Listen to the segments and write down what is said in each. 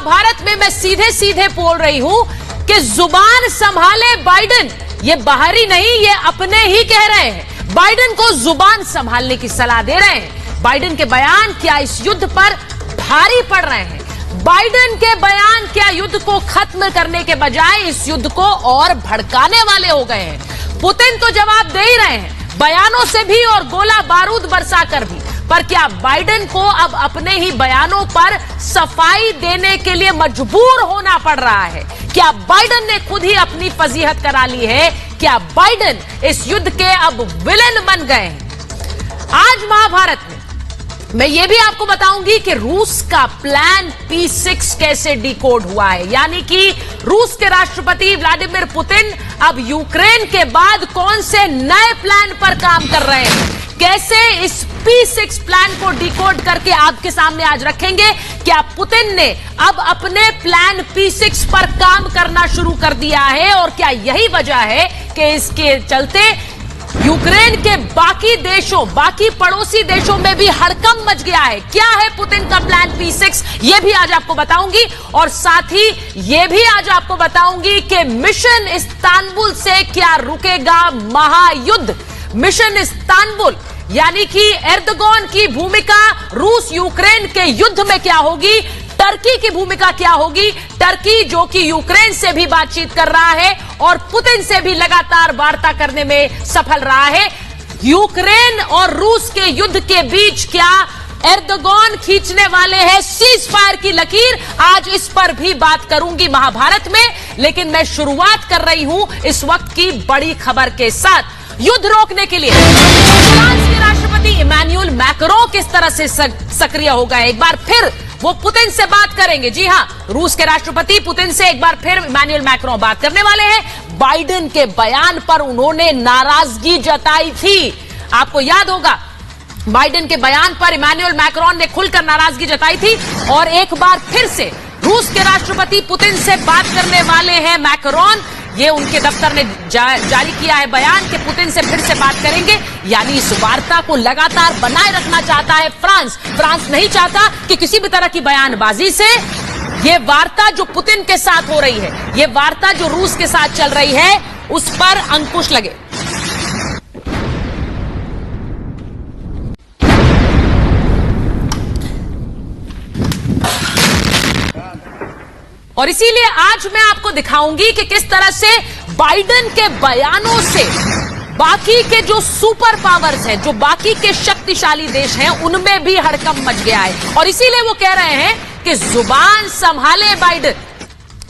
महाभारत में मैं सीधे सीधे बोल रही हूं कि जुबान संभाले बाइडेन। ये बाहरी नहीं, ये अपने ही कह रहे हैं। बाइडेन को जुबान संभालने की सलाह दे रहे हैं। बाइडेन के बयान क्या इस युद्ध पर भारी पड़ रहे हैं? बाइडेन के बयान क्या युद्ध को खत्म करने के बजाय इस युद्ध को और भड़काने वाले हो गए हैं? पुतिन तो जवाब दे ही रहे हैं, बयानों से भी और गोला बारूद बरसाकर भी। पर क्या बाइडेन को अब अपने ही बयानों पर सफाई देने के लिए मजबूर होना पड़ रहा है? क्या बाइडेन ने खुद ही अपनी फजीहत करा ली है? क्या बाइडेन इस युद्ध के अब विलेन बन गए हैं? आज महाभारत में मैं ये भी आपको बताऊंगी कि रूस का प्लान P6 कैसे डिकोड हुआ है, यानी कि रूस के राष्ट्रपति व्लादिमीर पुतिन अब यूक्रेन के बाद कौन से नए प्लान पर काम कर रहे हैं, कैसे इस P6 प्लान को डिकोड करके आपके सामने आज रखेंगे। क्या पुतिन ने अब अपने प्लान P6 पर काम करना शुरू कर दिया है और क्या यही वजह है कि इसके चलते यूक्रेन के बाकी देशों, बाकी पड़ोसी देशों में भी हड़कंप मच गया है? क्या है पुतिन का प्लान P6, यह भी आज आपको बताऊंगी। और साथ ही यह भी आज आपको बताऊंगी कि मिशन इस्तांबुल से क्या रुकेगा महायुद्ध। मिशन इस्तांबुल यानी कि एर्दोगन की भूमिका रूस यूक्रेन के युद्ध में क्या होगी, टर्की की भूमिका क्या होगी। टर्की जो कि यूक्रेन से भी बातचीत कर रहा है और पुतिन से भी लगातार वार्ता करने में सफल रहा है। यूक्रेन और रूस के युद्ध के बीच क्या एर्दोगन खींचने वाले हैं सीज फायर की लकीर? आज इस पर भी बात करूंगी महाभारत में। लेकिन मैं शुरुआत कर रही हूं इस वक्त की बड़ी खबर के साथ। युद्ध रोकने के लिए फ्रांस के राष्ट्रपति इमैनुअल मैक्रों किस तरह से सक्रिय हो गए, एक बार फिर वो पुतिन से बात करेंगे। जी हां, रूस के राष्ट्रपति पुतिन से एक बार फिर इमैनुअल मैक्रों बात करने वाले हैं। बाइडेन के बयान पर उन्होंने नाराजगी जताई थी। आपको याद होगा, बाइडेन के बयान पर इमैनुअल मैक्रों ने खुलकर नाराजगी जताई थी और एक बार फिर से रूस के राष्ट्रपति पुतिन से बात करने वाले हैं मैक्रों। ये उनके दफ्तर ने जारी किया है बयान कि पुतिन से फिर से बात करेंगे, यानी इस वार्ता को लगातार बनाए रखना चाहता है फ्रांस। फ्रांस नहीं चाहता कि किसी भी तरह की बयानबाजी से ये वार्ता जो पुतिन के साथ हो रही है, ये वार्ता जो रूस के साथ चल रही है, उस पर अंकुश लगे। और इसीलिए आज मैं आपको दिखाऊंगी कि किस तरह से बाइडेन के बयानों से बाकी के जो सुपर पावर्स हैं, जो बाकी के शक्तिशाली देश हैं, उनमें भी हड़कंप मच गया है। और इसीलिए वो कह रहे हैं कि जुबान संभाले बाइडेन।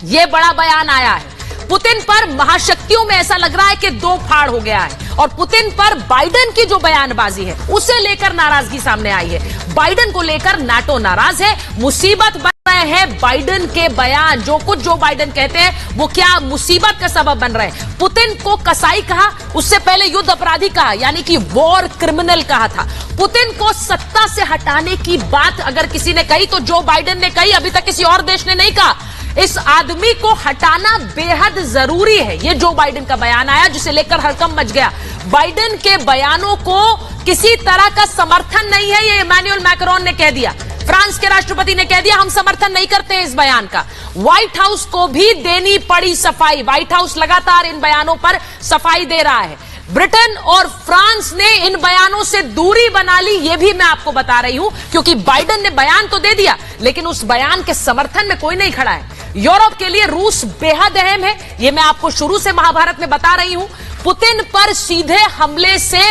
ये बड़ा बयान आया है। पुतिन पर महाशक्तियों में ऐसा लग रहा है कि दो फाड़ हो गया है और पुतिन पर बाइडेन की जो बयानबाजी है उसे लेकर नाराजगी सामने आई है। बाइडेन को लेकर नाटो नाराज है। मुसीबत बन रहे हैं बाइडेन के बयान। जो कुछ जो बाइडेन कहते हैं वो क्या मुसीबत का सबब बन रहे हैं। पुतिन को कसाई कहा, उससे पहले युद्ध अपराधी कहा, यानी कि वॉर क्रिमिनल कहा था। पुतिन को सत्ता से हटाने की बात अगर किसी ने कही तो जो बाइडेन ने कही, अभी तक किसी और देश ने नहीं कहा। इस आदमी को हटाना बेहद जरूरी है। ये जो बाइडेन का बयान आया जिसे लेकर हड़कंप मच गया। बाइडेन के बयानों को किसी तरह का समर्थन नहीं है, ये इमैनुअल मैक्रों ने कह दिया। फ्रांस के राष्ट्रपति ने कह दिया हम समर्थन नहीं करते हैं इस बयान का। व्हाइट हाउस को भी देनी पड़ी सफाई। व्हाइट हाउस लगातार इन बयानों पर सफाई दे रहा है। ब्रिटेन और फ्रांस ने इन बयानों से दूरी बना ली, यह भी मैं आपको बता रही हूं, क्योंकि बाइडेन ने बयान तो दे दिया लेकिन उस बयान के समर्थन में कोई नहीं खड़ा है। यूरोप के लिए रूस बेहद अहम है, यह मैं आपको शुरू से महाभारत में बता रही हूं। पुतिन पर सीधे हमले से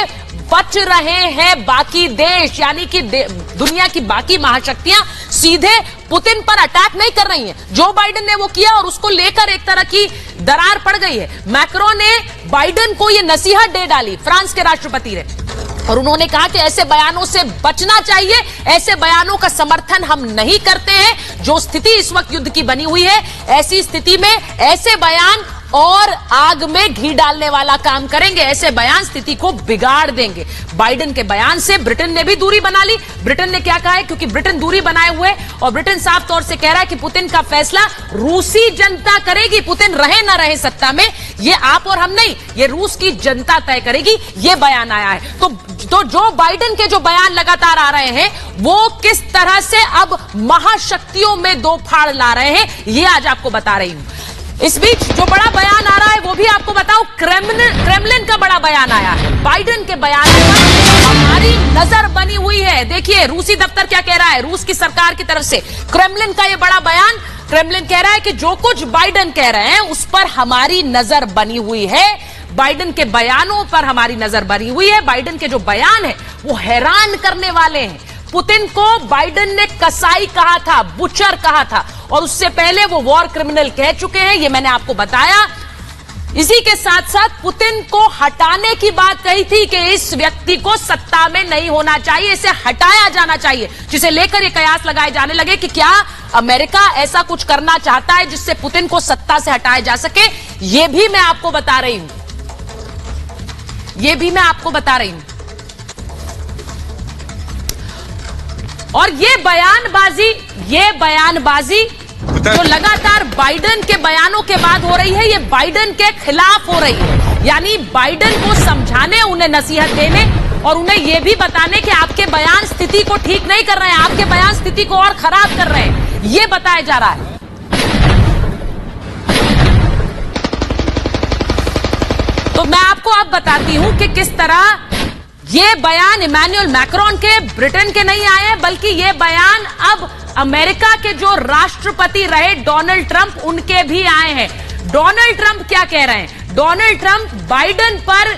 बच रहे हैं बाकी देश, यानी कि दुनिया की बाकी महाशक्तियां सीधे पुतिन पर अटैक नहीं कर रही हैं। जो बाइडेन ने वो किया और उसको लेकर एक तरह की दरार पड़ गई है। मैक्रों ने बाइडेन को ये नसीहत दे डाली, फ्रांस के राष्ट्रपति ने, और उन्होंने कहा कि ऐसे बयानों से बचना चाहिए, ऐसे बयानों का समर्थन हम नहीं करते हैं। जो स्थिति इस वक्त युद्ध की बनी हुई है, ऐसी स्थिति में ऐसे बयान और आग में घी डालने वाला काम करेंगे। ऐसे बयान स्थिति को बिगाड़ देंगे। बाइडेन के बयान से ब्रिटेन ने भी दूरी बना ली। ब्रिटेन ने क्या कहा है, क्योंकि ब्रिटेन दूरी बनाए हुए और ब्रिटेन साफ तौर से कह रहा है कि पुतिन का फैसला रूसी जनता करेगी। पुतिन रहे ना रहे सत्ता में, ये आप और हम नहीं, ये रूस की जनता तय करेगी। ये बयान आया है। तो जो बाइडेन के जो बयान लगातार आ रहे हैं वो किस तरह से अब महाशक्तियों में दो फाड़ ला रहे हैं, ये आज आपको बता रही हूं। इस बीच जो बड़ा बयान आ रहा है वो भी आपको बताऊं, क्रेमलिन का बड़ा बयान आया है। बाइडेन के बयान पर हमारी नजर बनी हुई है। देखिए रूसी दफ्तर क्या कह रहा है, रूस की सरकार की तरफ से क्रेमलिन का ये बड़ा बयान। क्रेमलिन कह रहा है कि जो कुछ बाइडेन कह रहे हैं उस पर हमारी नजर बनी हुई है। बाइडेन के बयानों पर हमारी नजर बनी हुई है। बाइडेन के जो बयान है वो हैरान करने वाले हैं। पुतिन को बाइडेन ने कसाई कहा था, बुचर कहा था, और उससे पहले वो वॉर क्रिमिनल कह चुके हैं, ये मैंने आपको बताया। इसी के साथ साथ पुतिन को हटाने की बात कही थी कि इस व्यक्ति को सत्ता में नहीं होना चाहिए, इसे हटाया जाना चाहिए, जिसे लेकर ये कयास लगाए जाने लगे कि क्या अमेरिका ऐसा कुछ करना चाहता है जिससे पुतिन को सत्ता से हटाया जा सके। ये भी मैं आपको बता रही हूं, ये भी मैं आपको बता रही हूं। और ये बयानबाजी जो लगातार बाइडेन के बयानों के बाद हो रही है, ये बाइडेन के खिलाफ हो रही है। यानी बाइडेन को समझाने, उन्हें नसीहत देने और उन्हें यह भी बताने कि आपके बयान स्थिति को ठीक नहीं कर रहे हैं, आपके बयान स्थिति को और खराब कर रहे हैं, ये बताया जा रहा है। तो मैं आपको अब बताती हूं कि किस तरह ये बयान इमैनुअल मैक्रोन के, ब्रिटेन के नहीं आए हैं, बल्कि ये बयान अब अमेरिका के जो राष्ट्रपति रहे डोनाल्ड ट्रंप, उनके भी आए हैं। डोनाल्ड ट्रंप क्या कह रहे हैं? डोनाल्ड ट्रंप बाइडेन पर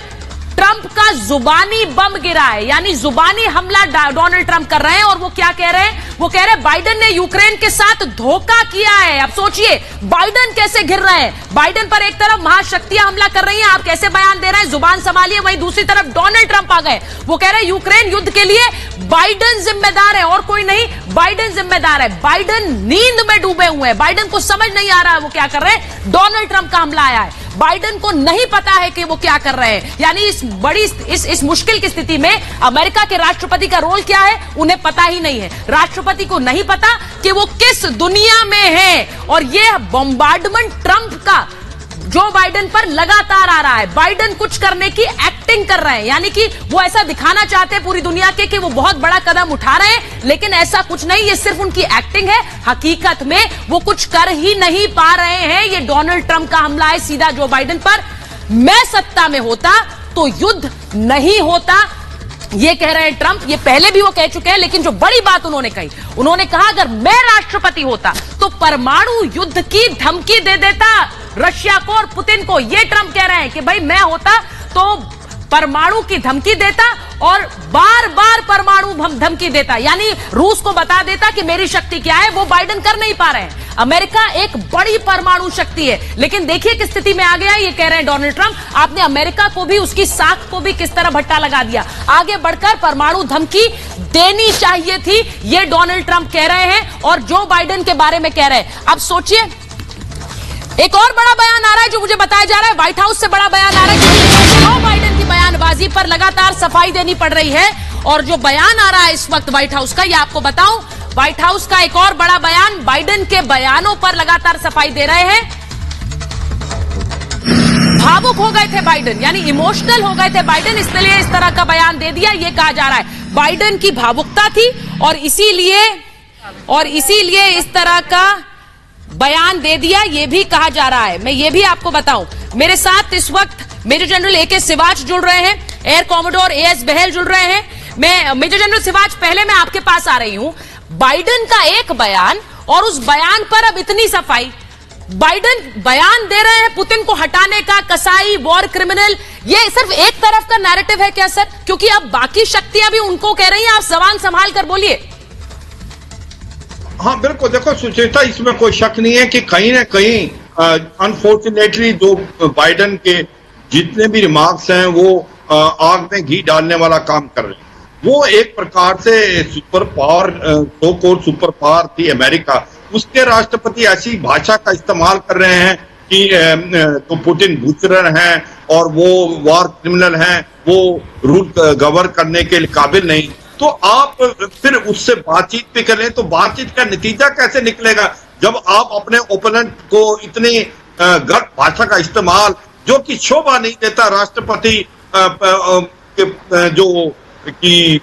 ट्रंप का जुबानी बम गिरा है, यानी जुबानी हमला डोनाल्ड ट्रंप कर रहे हैं। और वो क्या कह रहे हैं? वो कह रहे हैं बाइडेन ने यूक्रेन के साथ धोखा किया है। अब सोचिए बाइडेन कैसे घिर रहे हैं। बाइडेन पर एक तरफ महाशक्तियां हमला कर रही हैं, आप कैसे बयान दे रहे हैं, जुबान संभालिए। वहीं दूसरी तरफ डोनाल्ड ट्रंप आ गए, वो कह रहे हैं यूक्रेन युद्ध के लिए बाइडेन जिम्मेदार है और कोई नहीं, बाइडेन जिम्मेदार है। बाइडेन नींद में डूबे हुए हैं, बाइडेन को समझ नहीं आ रहा है वो क्या कर रहे हैं। डोनाल्ड ट्रंप का हमला आया है, बाइडेन को नहीं पता है कि वो क्या कर रहे हैं। यानी इस मुश्किल की स्थिति में अमेरिका के राष्ट्रपति का रोल क्या है, उन्हें पता ही नहीं है। राष्ट्रपति को नहीं पता कि वो किस दुनिया में है। और ये बॉम्बार्डमेंट ट्रंप का जो बाइडेन पर लगातार आ रहा है, बाइडेन कुछ करने की एक्टिंग कर रहे हैं, यानी कि वो ऐसा दिखाना चाहते हैं पूरी दुनिया के कि वो बहुत बड़ा कदम उठा रहे हैं, लेकिन ऐसा कुछ नहीं, ये सिर्फ उनकी एक्टिंग है। हकीकत में वो कुछ कर ही नहीं पा रहे हैं। ये डोनाल्ड ट्रंप का हमला है सीधा जो बाइडेन पर। मैं सत्ता में होता तो युद्ध नहीं होता, ये कह रहे हैं ट्रंप। ये पहले भी वो कह चुके हैं, लेकिन जो बड़ी बात उन्होंने कही, उन्होंने कहा अगर मैं राष्ट्रपति होता तो परमाणु युद्ध की धमकी दे देता रशिया को और पुतिन को। ये ट्रंप कह रहे हैं कि भाई मैं होता तो परमाणु की धमकी देता और बार बार परमाणु धमकी देता, यानी रूस को बता देता कि मेरी शक्ति क्या है। वो बाइडेन कर नहीं पा रहे हैं। अमेरिका एक बड़ी परमाणु शक्ति है, लेकिन देखिए किस स्थिति में आ गया। ये कह रहे हैं डोनाल्ड ट्रंप, आपने अमेरिका को भी, उसकी साख को भी किस तरह भट्टा लगा दिया। आगे बढ़कर परमाणु धमकी देनी चाहिए थी, ये डोनाल्ड ट्रंप कह रहे हैं और जो बाइडेन के बारे में कह रहे हैं। अब सोचिए एक और बड़ा बयान आ रहा है जो मुझे बताया जा रहा है, व्हाइट हाउस से बड़ा बयान आ रहा है कि जो बाइडेन की बयानबाजी पर लगातार सफाई देनी पड़ रही है। और जो बयान आ रहा है इस वक्त व्हाइट हाउस का, ये आपको बताऊं, व्हाइट हाउस का एक और बड़ा बयान, बाइडेन के बयानों पर लगातार सफाई दे रहे हैं। भावुक हो गए थे बाइडेन, यानी इमोशनल हो गए थे बाइडेन, इसलिए इस तरह का बयान दे दिया, ये कहा जा रहा है। बाइडेन की भावुकता थी और इसीलिए इस तरह का बयान दे दिया, यह भी कहा जा रहा है। मैं ये भी आपको बताऊं, मेरे साथ इस वक्त मेजर जनरल ए.के. सिवाच जुड़ रहे हैं, एयर कॉमोडोर ए.एस. बहल जुड़ रहे हैं। मैं मेजर जनरल सिवाच, पहले मैं आपके पास आ रही हूं। बाइडेन का एक बयान और उस बयान पर अब इतनी सफाई। बाइडेन बयान दे रहे हैं पुतिन को हटाने का, कसाई, वॉर क्रिमिनल। ये सिर्फ एक तरफ का नैरेटिव है क्या सर? क्योंकि अब बाकी शक्तियां भी उनको कह रही हैं आप जबान संभाल कर बोलिए। हाँ बिल्कुल, देखो सुचेता, इसमें कोई शक नहीं है कि कहीं ना कहीं अनफॉर्चुनेटली जो बाइडेन के जितने भी रिमार्क्स हैं वो आग में घी डालने वाला काम कर रहे हैं। वो एक प्रकार से सुपर पावर, सुपर पावर थी अमेरिका, उसके राष्ट्रपति ऐसी भाषा का इस्तेमाल कर रहे हैं कि तो पुतिन बुचरर हैं और वो वार क्रिमिनल हैं, वो रूल गवर्न करने के काबिल नहीं, तो आप फिर उससे बातचीत भी करें तो बातचीत का नतीजा कैसे निकलेगा जब आप अपने ओपोनेंट को इतनी गलत भाषा का इस्तेमाल, जो कि शोभा नहीं देता राष्ट्रपति जो कि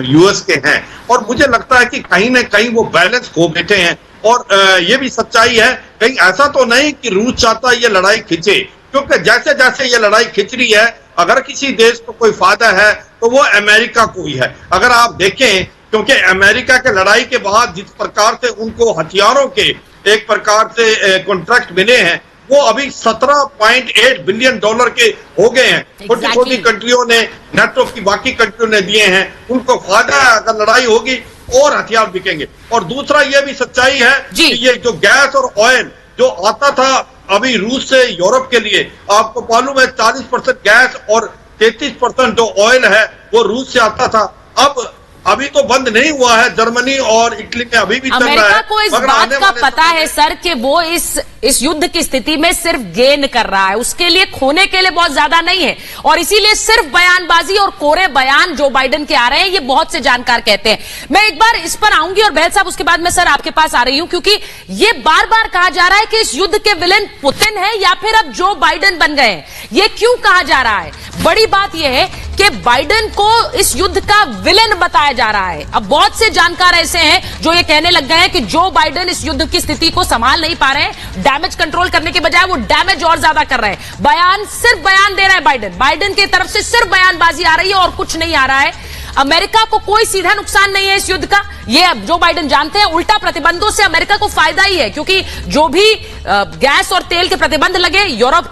यूएस के हैं। और मुझे लगता है कि कहीं ना कहीं वो बैलेंस खो बैठे हैं। और ये भी सच्चाई है, कहीं ऐसा तो नहीं कि रूस चाहता ये लड़ाई खिंचे, क्योंकि जैसे जैसे ये लड़ाई खिंच रही है, अगर किसी देश को कोई फायदा है तो वो अमेरिका को ही है। अगर आप देखें, क्योंकि अमेरिका के लड़ाई के बाद जिस प्रकार से उनको हथियारों के एक प्रकार से कॉन्ट्रैक्ट मिले हैं, वो अभी $17.8 बिलियन के हो गए हैं। छोटी छोटी कंट्रियों ने, नेटो की बाकी कंट्रियों ने दिए हैं। उनको फायदा है, अगर लड़ाई होगी और हथियार बिकेंगे। और दूसरा ये भी सच्चाई है कि ये जो गैस और ऑयल जो आता था अभी रूस से यूरोप के लिए, आपको मालूम है 40% गैस और 33% जो ऑयल है वो रूस से आता था। अब अभी तो बंद नहीं हुआ है, जर्मनी और इटली में अभी भी चल रहा है। अमेरिका को इस बात का पता है सर कि वो इस युद्ध की स्थिति में सिर्फ गेन कर रहा है, उसके लिए खोने के लिए बहुत ज्यादा नहीं है। और इसीलिए सिर्फ बयानबाजी और कोरे बयान जो बाइडेन के आ रहे हैं, ये बहुत से जानकार कहते हैं। मैं एक बार इस पर आऊंगी और बहल साहब उसके बाद मैं सर आपके पास आ रही हूं, क्योंकि ये बार बार कहा जा रहा है कि इस युद्ध के विलेन पुतिन है या फिर अब जो बाइडेन बन गए हैं। ये क्यों कहा जा रहा है? बड़ी बात यह है कि बाइडेन को इस युद्ध का विलेन बताया जा रहा है। अब बहुत से जानकार ऐसे हैं जो ये कहने लग गए हैं कि जो बाइडेन इस युद्ध की स्थिति को संभाल नहीं पा रहे हैं, डैमेज कंट्रोल करने के बजाय वो डैमेज और ज्यादा कर रहे हैं। सिर्फ बयान दे रहा है बाइडेन की तरफ से सिर्फ बयानबाजी आ रही है और कुछ नहीं आ रहा है। अमेरिका को कोई सीधा नुकसान नहीं है इस युद्ध का, ये जो बाइडेन जानते हैं। उल्टा प्रतिबंधों से अमेरिका को फायदा ही है, क्योंकि जो भी गैस और तेल के प्रतिबंध लगे, यूरोप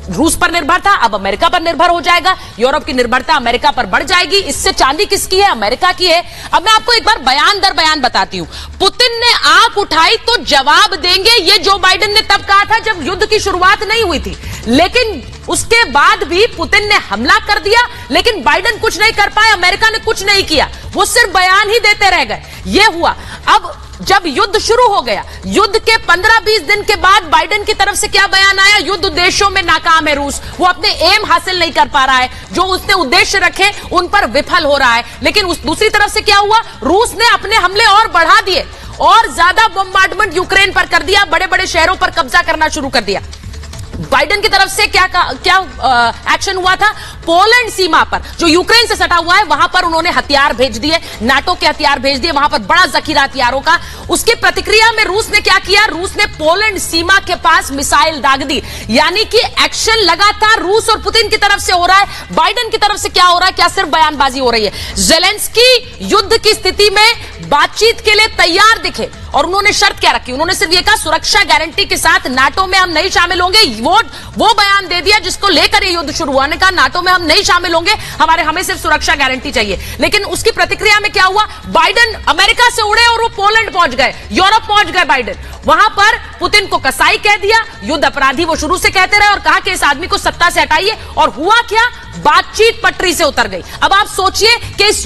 रूस पर निर्भर था, अब अमेरिका पर निर्भर हो जाएगा। यूरोप की निर्भरता अमेरिका पर बढ़ जाएगी। इससे चांदी किसकी है? अमेरिका की है। अब मैं आपको एक बार बयान दर बयान बताती हूं। पुतिन ने आंख उठाई तो जवाब देंगे, ये जो बाइडेन ने तब कहा था जब युद्ध की शुरुआत नहीं हुई थी। लेकिन उसके बाद भी पुतिन ने हमला कर दिया, लेकिन बाइडेन कुछ नहीं कर पाए, अमेरिका ने कुछ नहीं किया, वो सिर्फ बयान ही देते रह गए। ये हुआ। अब जब युद्ध शुरू हो गया, युद्ध के 15-20 दिन के बाद बाइडेन की तरफ से क्या बयान आया? युद्ध उद्देश्यों में नाकाम है रूस, वो अपने एम हासिल नहीं कर पा रहा है, जो उसने उद्देश्य रखे उन पर विफल हो रहा है। लेकिन उस दूसरी तरफ से क्या हुआ? रूस ने अपने हमले और बढ़ा दिए और ज्यादा बम्बार्डमेंट यूक्रेन पर कर दिया, बड़े बड़े शहरों पर कब्जा करना शुरू कर दिया। बाइडेन की तरफ से क्या एक्शन हुआ था? पोलैंड सीमा पर जो यूक्रेन से सटा हुआ है, वहां पर उन्होंने हथियार भेज दिए, नाटो के हथियार भेज दिए, वहां पर बड़ा जखीरा हथियारों का। उसकी प्रतिक्रिया में रूस ने क्या किया? रूस ने पोलैंड सीमा के पास मिसाइल दाग दी। यानी कि एक्शन लगातार रूस और पुतिन की तरफ से हो रहा है। बाइडेन की तरफ से क्या हो रहा है? क्या सिर्फ बयानबाजी हो रही है? जेलेंस्की युद्ध की स्थिति में बातचीत के लिए तैयार दिखे और उन्होंने शर्त क्या रखी? उन्होंने सिर्फ यह कहा सुरक्षा गारंटी के साथ नाटो में हम नहीं शामिल होंगे। वो बयान दे दिया जिसको लेकर ये युद्ध शुरू हुआ। ने कहा नाटो में हम नहीं शामिल होंगे, हमें सिर्फ सुरक्षा गारंटी चाहिए। लेकिन उसकी प्रतिक्रिया में क्या हुआ? बाइडेन अमेरिका से उड़े और वो पोलैंड पहुंच गए, यूरोप पहुंच गए बाइडेन। वहां पर पुतिन को कसाई कह दिया, युद्ध अपराधी वो शुरू से कहते रहे, और कहा कि इस आदमी को सत्ता से हटाइए। और हुआ क्या? बातचीत पटरी से उतर गई। अब आप सोचिए कि इस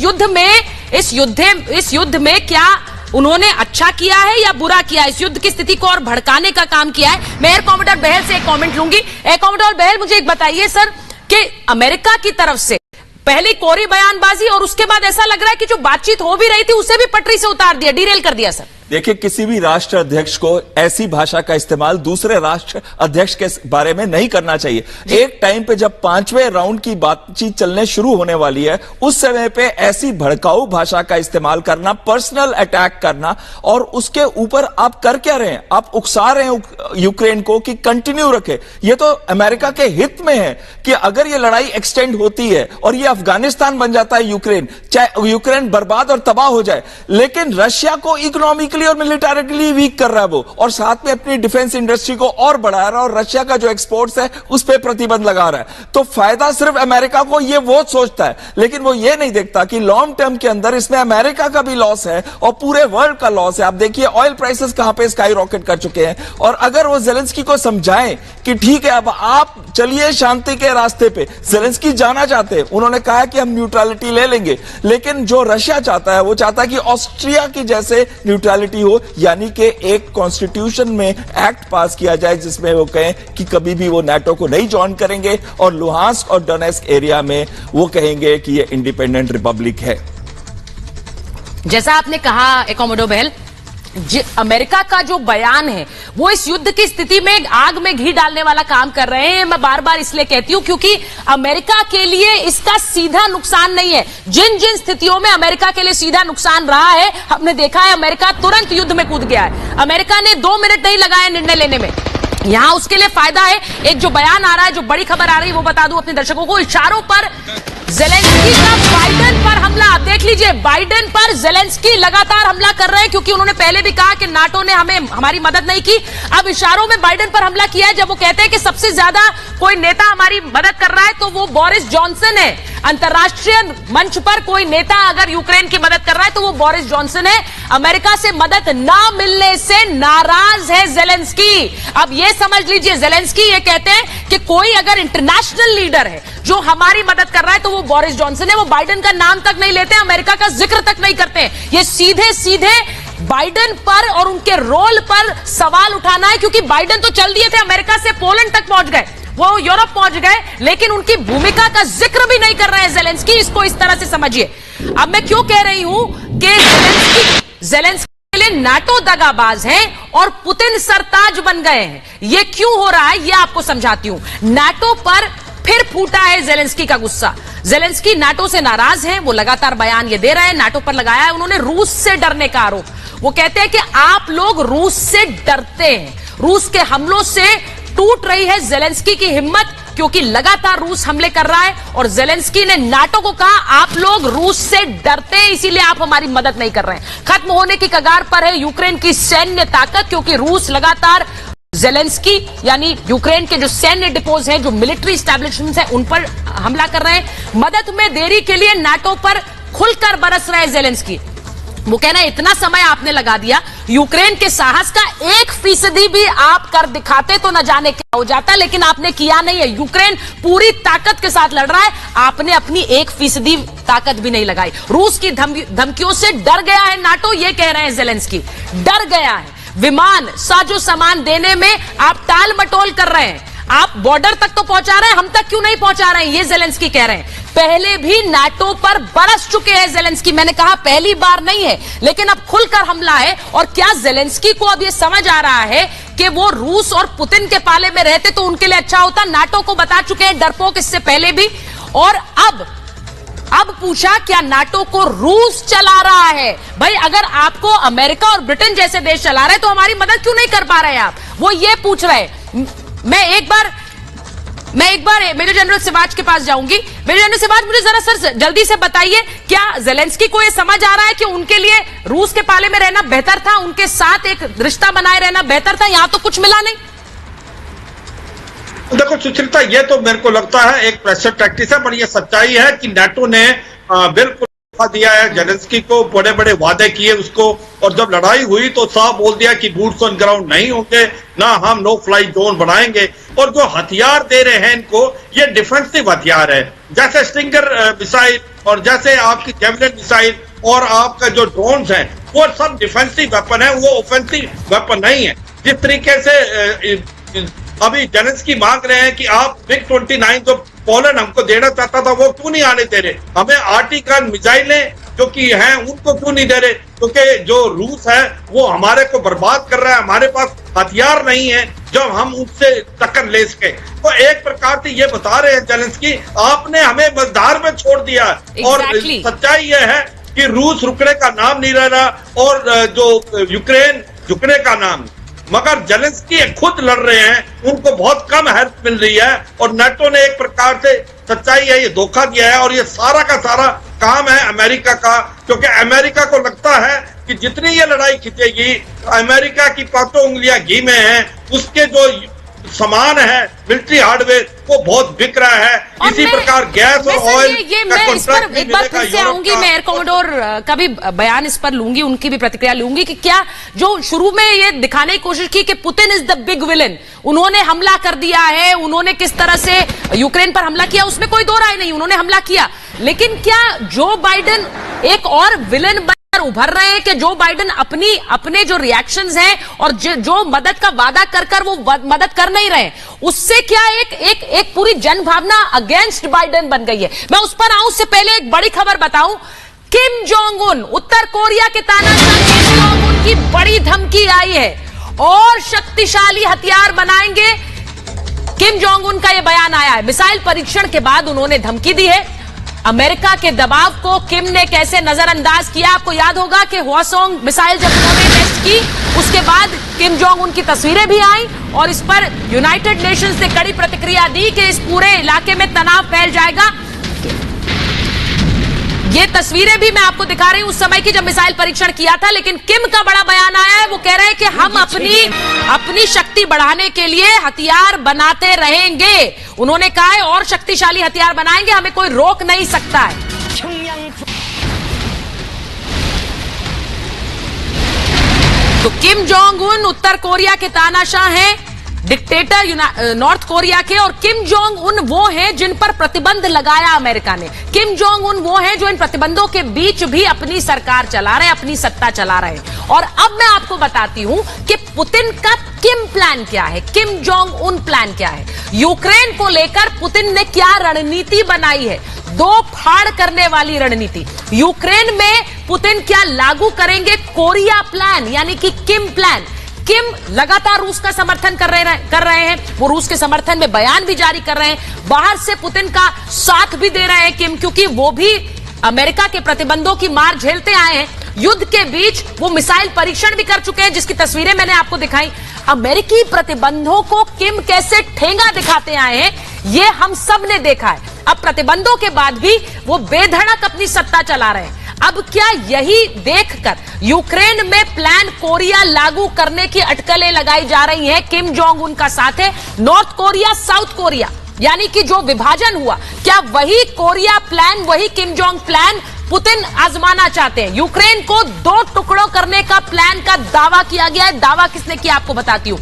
युद्ध में क्या उन्होंने अच्छा किया है या बुरा किया? इस युद्ध की स्थिति को और भड़काने का काम किया है। मैं एयर कॉमोडोर बहल से एक कमेंट लूंगी। एयर कॉमोडोर बहल, मुझे एक बताइए सर कि अमेरिका की तरफ से पहले कोरी बयानबाजी और उसके बाद ऐसा लग रहा है कि जो बातचीत हो भी रही थी उसे भी पटरी से उतार दिया, डिरेल कर दिया। सर देखिए, किसी भी राष्ट्र अध्यक्ष को ऐसी भाषा का इस्तेमाल दूसरे राष्ट्र अध्यक्ष के बारे में नहीं करना चाहिए। एक टाइम पे जब 5वें राउंड की बातचीत चलने शुरू होने वाली है, उस समय पे ऐसी भड़काऊ भाषा का इस्तेमाल करना, पर्सनल अटैक करना, और उसके ऊपर आप कर क्या रहे हैं? आप उकसा रहे हैं यूक्रेन को कि कंटिन्यू रखे। ये तो अमेरिका के हित में है कि अगर ये लड़ाई एक्सटेंड होती है और ये अफगानिस्तान बन जाता है यूक्रेन, चाहे यूक्रेन बर्बाद और तबाह हो जाए, लेकिन रशिया को इकोनॉमिकली और मिलिटरिकली वीक कर रहा है वो, और साथ में अपनी डिफेंस इंडस्ट्री को और बढ़ा रहा है, और रशिया का जो एक्सपोर्ट्स है उस पर प्रतिबंध लगा रहा है। तो फायदा सिर्फ अमेरिका को, ये वो सोचता है, लेकिन वो ये नहीं देखता कि लॉन्ग टर्म के अंदर इसमें अमेरिका का भी लॉस है और पूरे वर्ल्ड का लॉस है। आप देखिए ऑयल प्राइसेस कहां पे स्काई रॉकेट कर चुके हैं। और अगर वो जेलेंस्की को समझाएं कि ठीक है अब आप चलिए शांति के रास्ते पे, जेलेंस्की जाना चाहते हैं, उन्होंने कहा कि हम न्यूट्रलिटी ले लेंगे, लेकिन जो रशिया चाहता है वो चाहता है कि ऑस्ट्रिया की जैसे न्यूट्रलिटी यूनिवर्सलिटी हो, यानी कि एक कॉन्स्टिट्यूशन में एक्ट पास किया जाए जिसमें वो कहें कि कभी भी वो नाटो को नहीं ज्वाइन करेंगे और लुहांस्क और डोनेस्क एरिया में वो कहेंगे कि ये इंडिपेंडेंट रिपब्लिक है। जैसा आपने कहा एकोमोडो बेल, अमेरिका का जो बयान है वो इस युद्ध की स्थिति में आग में घी डालने वाला काम कर रहे हैं। मैं बार बार इसलिए कहती हूं क्योंकि अमेरिका के लिए इसका सीधा नुकसान नहीं है। जिन जिन स्थितियों में अमेरिका के लिए सीधा नुकसान रहा है, हमने देखा है अमेरिका तुरंत युद्ध में कूद गया है। अमेरिका ने 2 मिनट नहीं लगाए निर्णय लेने में। यहां उसके लिए फायदा है। एक जो बयान आ रहा है, जो बड़ी खबर आ रही है, वो बता दूं अपने दर्शकों को। इशारों पर ज़ेलेंस्की का बाइडेन पर हमला। आप देख लीजिए, बाइडेन पर ज़ेलेंस्की लगातार हमला कर रहे हैं क्योंकि उन्होंने पहले भी कहा कि नाटो ने हमारी मदद नहीं की। अब इशारों में बाइडेन पर हमला किया है। जब वो कहते हैं कि सबसे ज्यादा कोई नेता हमारी मदद कर रहा है तो वो बोरिस जॉनसन है। अंतर्राष्ट्रीय मंच पर कोई नेता अगर यूक्रेन की मदद कर रहा है तो वो बोरिस जॉनसन है। अमेरिका से मदद ना मिलने से नाराज है ज़ेलेंस्की। अब ये समझ लीजिए, ज़ेलेंस्की ये कहते हैं कि कोई अगर इंटरनेशनल लीडर है जो हमारी मदद कर रहा है तो वो बोरिस जॉनसन है। वो बाइडेन का नाम तक नहीं लेते, अमेरिका का जिक्र तक नहीं करते। ये सीधे सीधे बाइडेन पर और उनके रोल पर सवाल उठाना है, क्योंकि बाइडेन तो चल दिए थे, अमेरिका से पोलैंड तक पहुंच गए, वो यूरोप पहुंच गए, लेकिन उनकी भूमिका का जिक्र भी नहीं कर रहे हैं ज़ेलेंस्की। इसको इस तरह से समझिए। अब मैं क्यों कह रही हूं कि ज़ेलेंस्की के लिए नाटो दगाबाज हैं और पुतिन सरताज बन गए हैं। ये क्यों हो रहा है ये आपको समझाती हूं। नाटो पर फिर फूटा है ज़ेलेंस्की का गुस्सा। ज़ेलेंस्की नाटो से नाराज हैं, वो लगातार बयान ये दे रहे हैं। नाटो पर लगाया है उन्होंने रूस से डरने का आरोप। वो कहते हैं कि आप लोग रूस से डरते हैं, रूस के हमलों से टूट रही है ज़ेलेंस्की की हिम्मत, क्योंकि लगातार रूस हमले कर रहा है। और ज़ेलेंस्की ने नाटो को कहा आप लोग रूस से डरते हैं, इसीलिए आप हमारी मदद नहीं कर रहे हैं। खत्म होने की कगार पर है यूक्रेन की सैन्य ताकत, क्योंकि रूस लगातार ज़ेलेंस्की यानी यूक्रेन के जो सैन्य डिपोज हैं, जो मिलिट्री एस्टैब्लिशमेंट्स हैं, उन पर हमला कर रहे हैं। मदद में देरी के लिए नाटो पर खुलकर बरस रहे हैं ज़ेलेंस्की। वो कहना है इतना समय आपने लगा दिया, यूक्रेन के साहस का 1% भी आप कर दिखाते तो न जाने क्या हो जाता, लेकिन आपने किया नहीं है। यूक्रेन पूरी ताकत के साथ लड़ रहा है, आपने अपनी 1% ताकत भी नहीं लगाई। रूस की धमकियों से डर गया है नाटो, ये कह रहे हैं ज़ेलेंस्की, डर गया है। विमान साजो सामान देने में आप टाल मटोल कर रहे हैं। आप बॉर्डर तक तो पहुंचा रहे हैं, हम तक क्यों नहीं पहुंचा रहे हैं, ये ज़ेलेंस्की कह रहे हैं। पहले भी नाटो पर बरस चुके हैं ज़ेलेंस्की। मैंने कहा पहली बार नहीं है, लेकिन अब खुलकर हमला है। और क्या ज़ेलेंस्की को अब यह समझ आ रहा है कि वो रूस और पुतिन के पाले में रहते तो उनके लिए अच्छा होता। नाटो को बता चुके हैं डरपोक इससे पहले भी। और अब पूछा क्या नाटो को रूस चला रहा है। भाई अगर आपको अमेरिका और ब्रिटेन जैसे देश चला रहे हैं तो हमारी मदद क्यों नहीं कर पा रहे हैं आप, वो ये पूछ रहे हैं। मैं एक बार मेजर जनरल सिवाच के पास जाऊंगी। मेजर जनरल सिवाच, मुझे जरा सर जल्दी से बताइए, क्या ज़ेलेंस्की को यह समझ आ रहा है कि उनके लिए रूस के पाले में रहना बेहतर था, उनके साथ एक रिश्ता बनाए रहना बेहतर था, यहां तो कुछ मिला नहीं। देखो सुचरिता, ये तो मेरे को लगता है एक प्रेशर टैक्टिक्स है, पर ये सच्चाई है कि नाटो ने बिल्कुल दिया है ज़ेलेंस्की को, बड़े बड़े वादे किए उसको, और जब लड़ाई हुई तो साफ बोल दिया कि बूट्स ऑन ग्राउंड नहीं होंगे, ना हम नो फ्लाई जोन बनाएंगे। और जो हथियार दे रहे हैं इनको, ये डिफेंसिव हथियार है, जैसे स्टिंगर मिसाइल और जैसे आपकी जेवलिन मिसाइल और आपका जो ड्रोन्स हैं, वो सब डिफेंसिव वेपन है, वो ऑफेंसिव वेपन नहीं है। जिस तरीके से अभी ज़ेलेंस्की मांग रहे हैं कि आप MiG-29 जो पोलैंड हमको देना चाहता था वो क्यों नहीं आने दे रहे, हमें आर्टिकल मिसाइलें जो कि हैं उनको क्यों नहीं दे रहे, क्योंकि जो रूस है वो हमारे को बर्बाद कर रहा है, हमारे पास हथियार नहीं है जब हम उससे टक्कर ले सके। तो एक प्रकार से ये बता रहे हैं ज़ेलेंस्की, आपने हमें मझधार में छोड़ दिया। और सच्चाई ये है कि रूस रुकने का नाम नहीं ले रहा और जो यूक्रेन झुकने का नाम, मगर ज़ेलेंस्की खुद लड़ रहे हैं, उनको बहुत कम हेल्प मिल रही है। और नाटो ने एक प्रकार से, सच्चाई है, ये धोखा दिया है। और ये सारा का सारा काम है अमेरिका का, क्योंकि अमेरिका को लगता है कि जितनी ये लड़ाई खिंचेगी, अमेरिका की 5 उंगलियां घी में हैं, उसके जो सामान है मिलिट्री हार्डवेयर वो बहुत बिक रहा है। इसी प्रकार गैस और ऑयल का कॉन्ट्रैक्ट एक बार फिर से आऊंगी, मैं एयर कमोडोर का भी बयान इस पर लूंगी, उनकी भी प्रतिक्रिया लूंगी कि क्या जो शुरू में ये दिखाने की कोशिश की कि Putin is the big villain, उन्होंने हमला कर दिया है, उन्होंने किस तरह से यूक्रेन पर हमला किया, उसमें कोई दो राय नहीं, उन्होंने हमला किया। लेकिन क्या जो बाइडेन एक और विलन उभर रहे हैं कि जो बाइडेन अपने जो रिएक्शंस हैं और जो मदद का वादा कर वो मदद कर नहीं रहे, उससे क्या एक पूरी जनभावना अगेंस्ट बाइडेन बन गई है। मैं उस पर आऊं उससे पहले एक बड़ी खबर बताऊं। किम जोंग उन, उत्तर कोरिया के तानाशाह किम जोंग उन की बड़ी धमकी आई है और शक्तिशाली हथियार बनाएंगे। किम जोंग उन का यह बयान आया है। मिसाइल परीक्षण के बाद उन्होंने धमकी दी है। अमेरिका के दबाव को किम ने कैसे नजरअंदाज किया, आपको याद होगा कि हवासोंग मिसाइल जब उन्होंने टेस्ट की उसके बाद किम जोंग उन की तस्वीरें भी आई और इस पर यूनाइटेड नेशंस ने कड़ी प्रतिक्रिया दी कि इस पूरे इलाके में तनाव फैल जाएगा। ये तस्वीरें भी मैं आपको दिखा रही हूं उस समय की जब मिसाइल परीक्षण किया था। लेकिन किम का बड़ा बयान आया है, वो कह रहे हैं कि हम अपनी शक्ति बढ़ाने के लिए हथियार बनाते रहेंगे। उन्होंने कहा है और शक्तिशाली हथियार बनाएंगे, हमें कोई रोक नहीं सकता है। तो किम जोंग उन उत्तर कोरिया के तानाशाह हैं, डिक्टेटर नॉर्थ कोरिया के, और किम जोंग उन वो हैं जिन पर प्रतिबंध लगाया अमेरिका ने। किम जोंग उन वो हैं जो इन प्रतिबंधों के बीच भी अपनी सरकार चला रहे हैं, अपनी सत्ता चला रहे हैं। और अब मैं आपको बताती हूं कि पुतिन का किम प्लान क्या है, किम जोंग उन प्लान क्या है। यूक्रेन को लेकर पुतिन ने क्या रणनीति बनाई है, दो फाड़ करने वाली रणनीति। यूक्रेन में पुतिन क्या लागू करेंगे, कोरिया प्लान यानी कि किम प्लान। किम लगातार रूस का समर्थन कर रहे हैं, वो रूस के समर्थन में बयान भी जारी कर रहे हैं, बाहर से पुतिन का साथ भी दे रहे हैं किम, क्योंकि वो भी अमेरिका के प्रतिबंधों की मार झेलते आए हैं। युद्ध के बीच वो मिसाइल परीक्षण भी कर चुके हैं, जिसकी तस्वीरें मैंने आपको दिखाई। अमेरिकी प्रतिबंधों को किम कैसे ठेंगा दिखाते आए हैं, ये हम सब ने देखा है। अब प्रतिबंधों के बाद भी वो बेधड़क अपनी सत्ता चला रहे हैं। अब क्या यही देखकर यूक्रेन में प्लान कोरिया लागू करने की अटकलें लगाई जा रही हैं? किम जोंग उन का साथ है नॉर्थ कोरिया, साउथ कोरिया, यानी कि जो विभाजन हुआ, क्या वही कोरिया प्लान, वही किम जोंग प्लान पुतिन आजमाना चाहते हैं? यूक्रेन को दो टुकड़ों करने का प्लान का दावा किया गया है। दावा किसने किया आपको बताती हूं।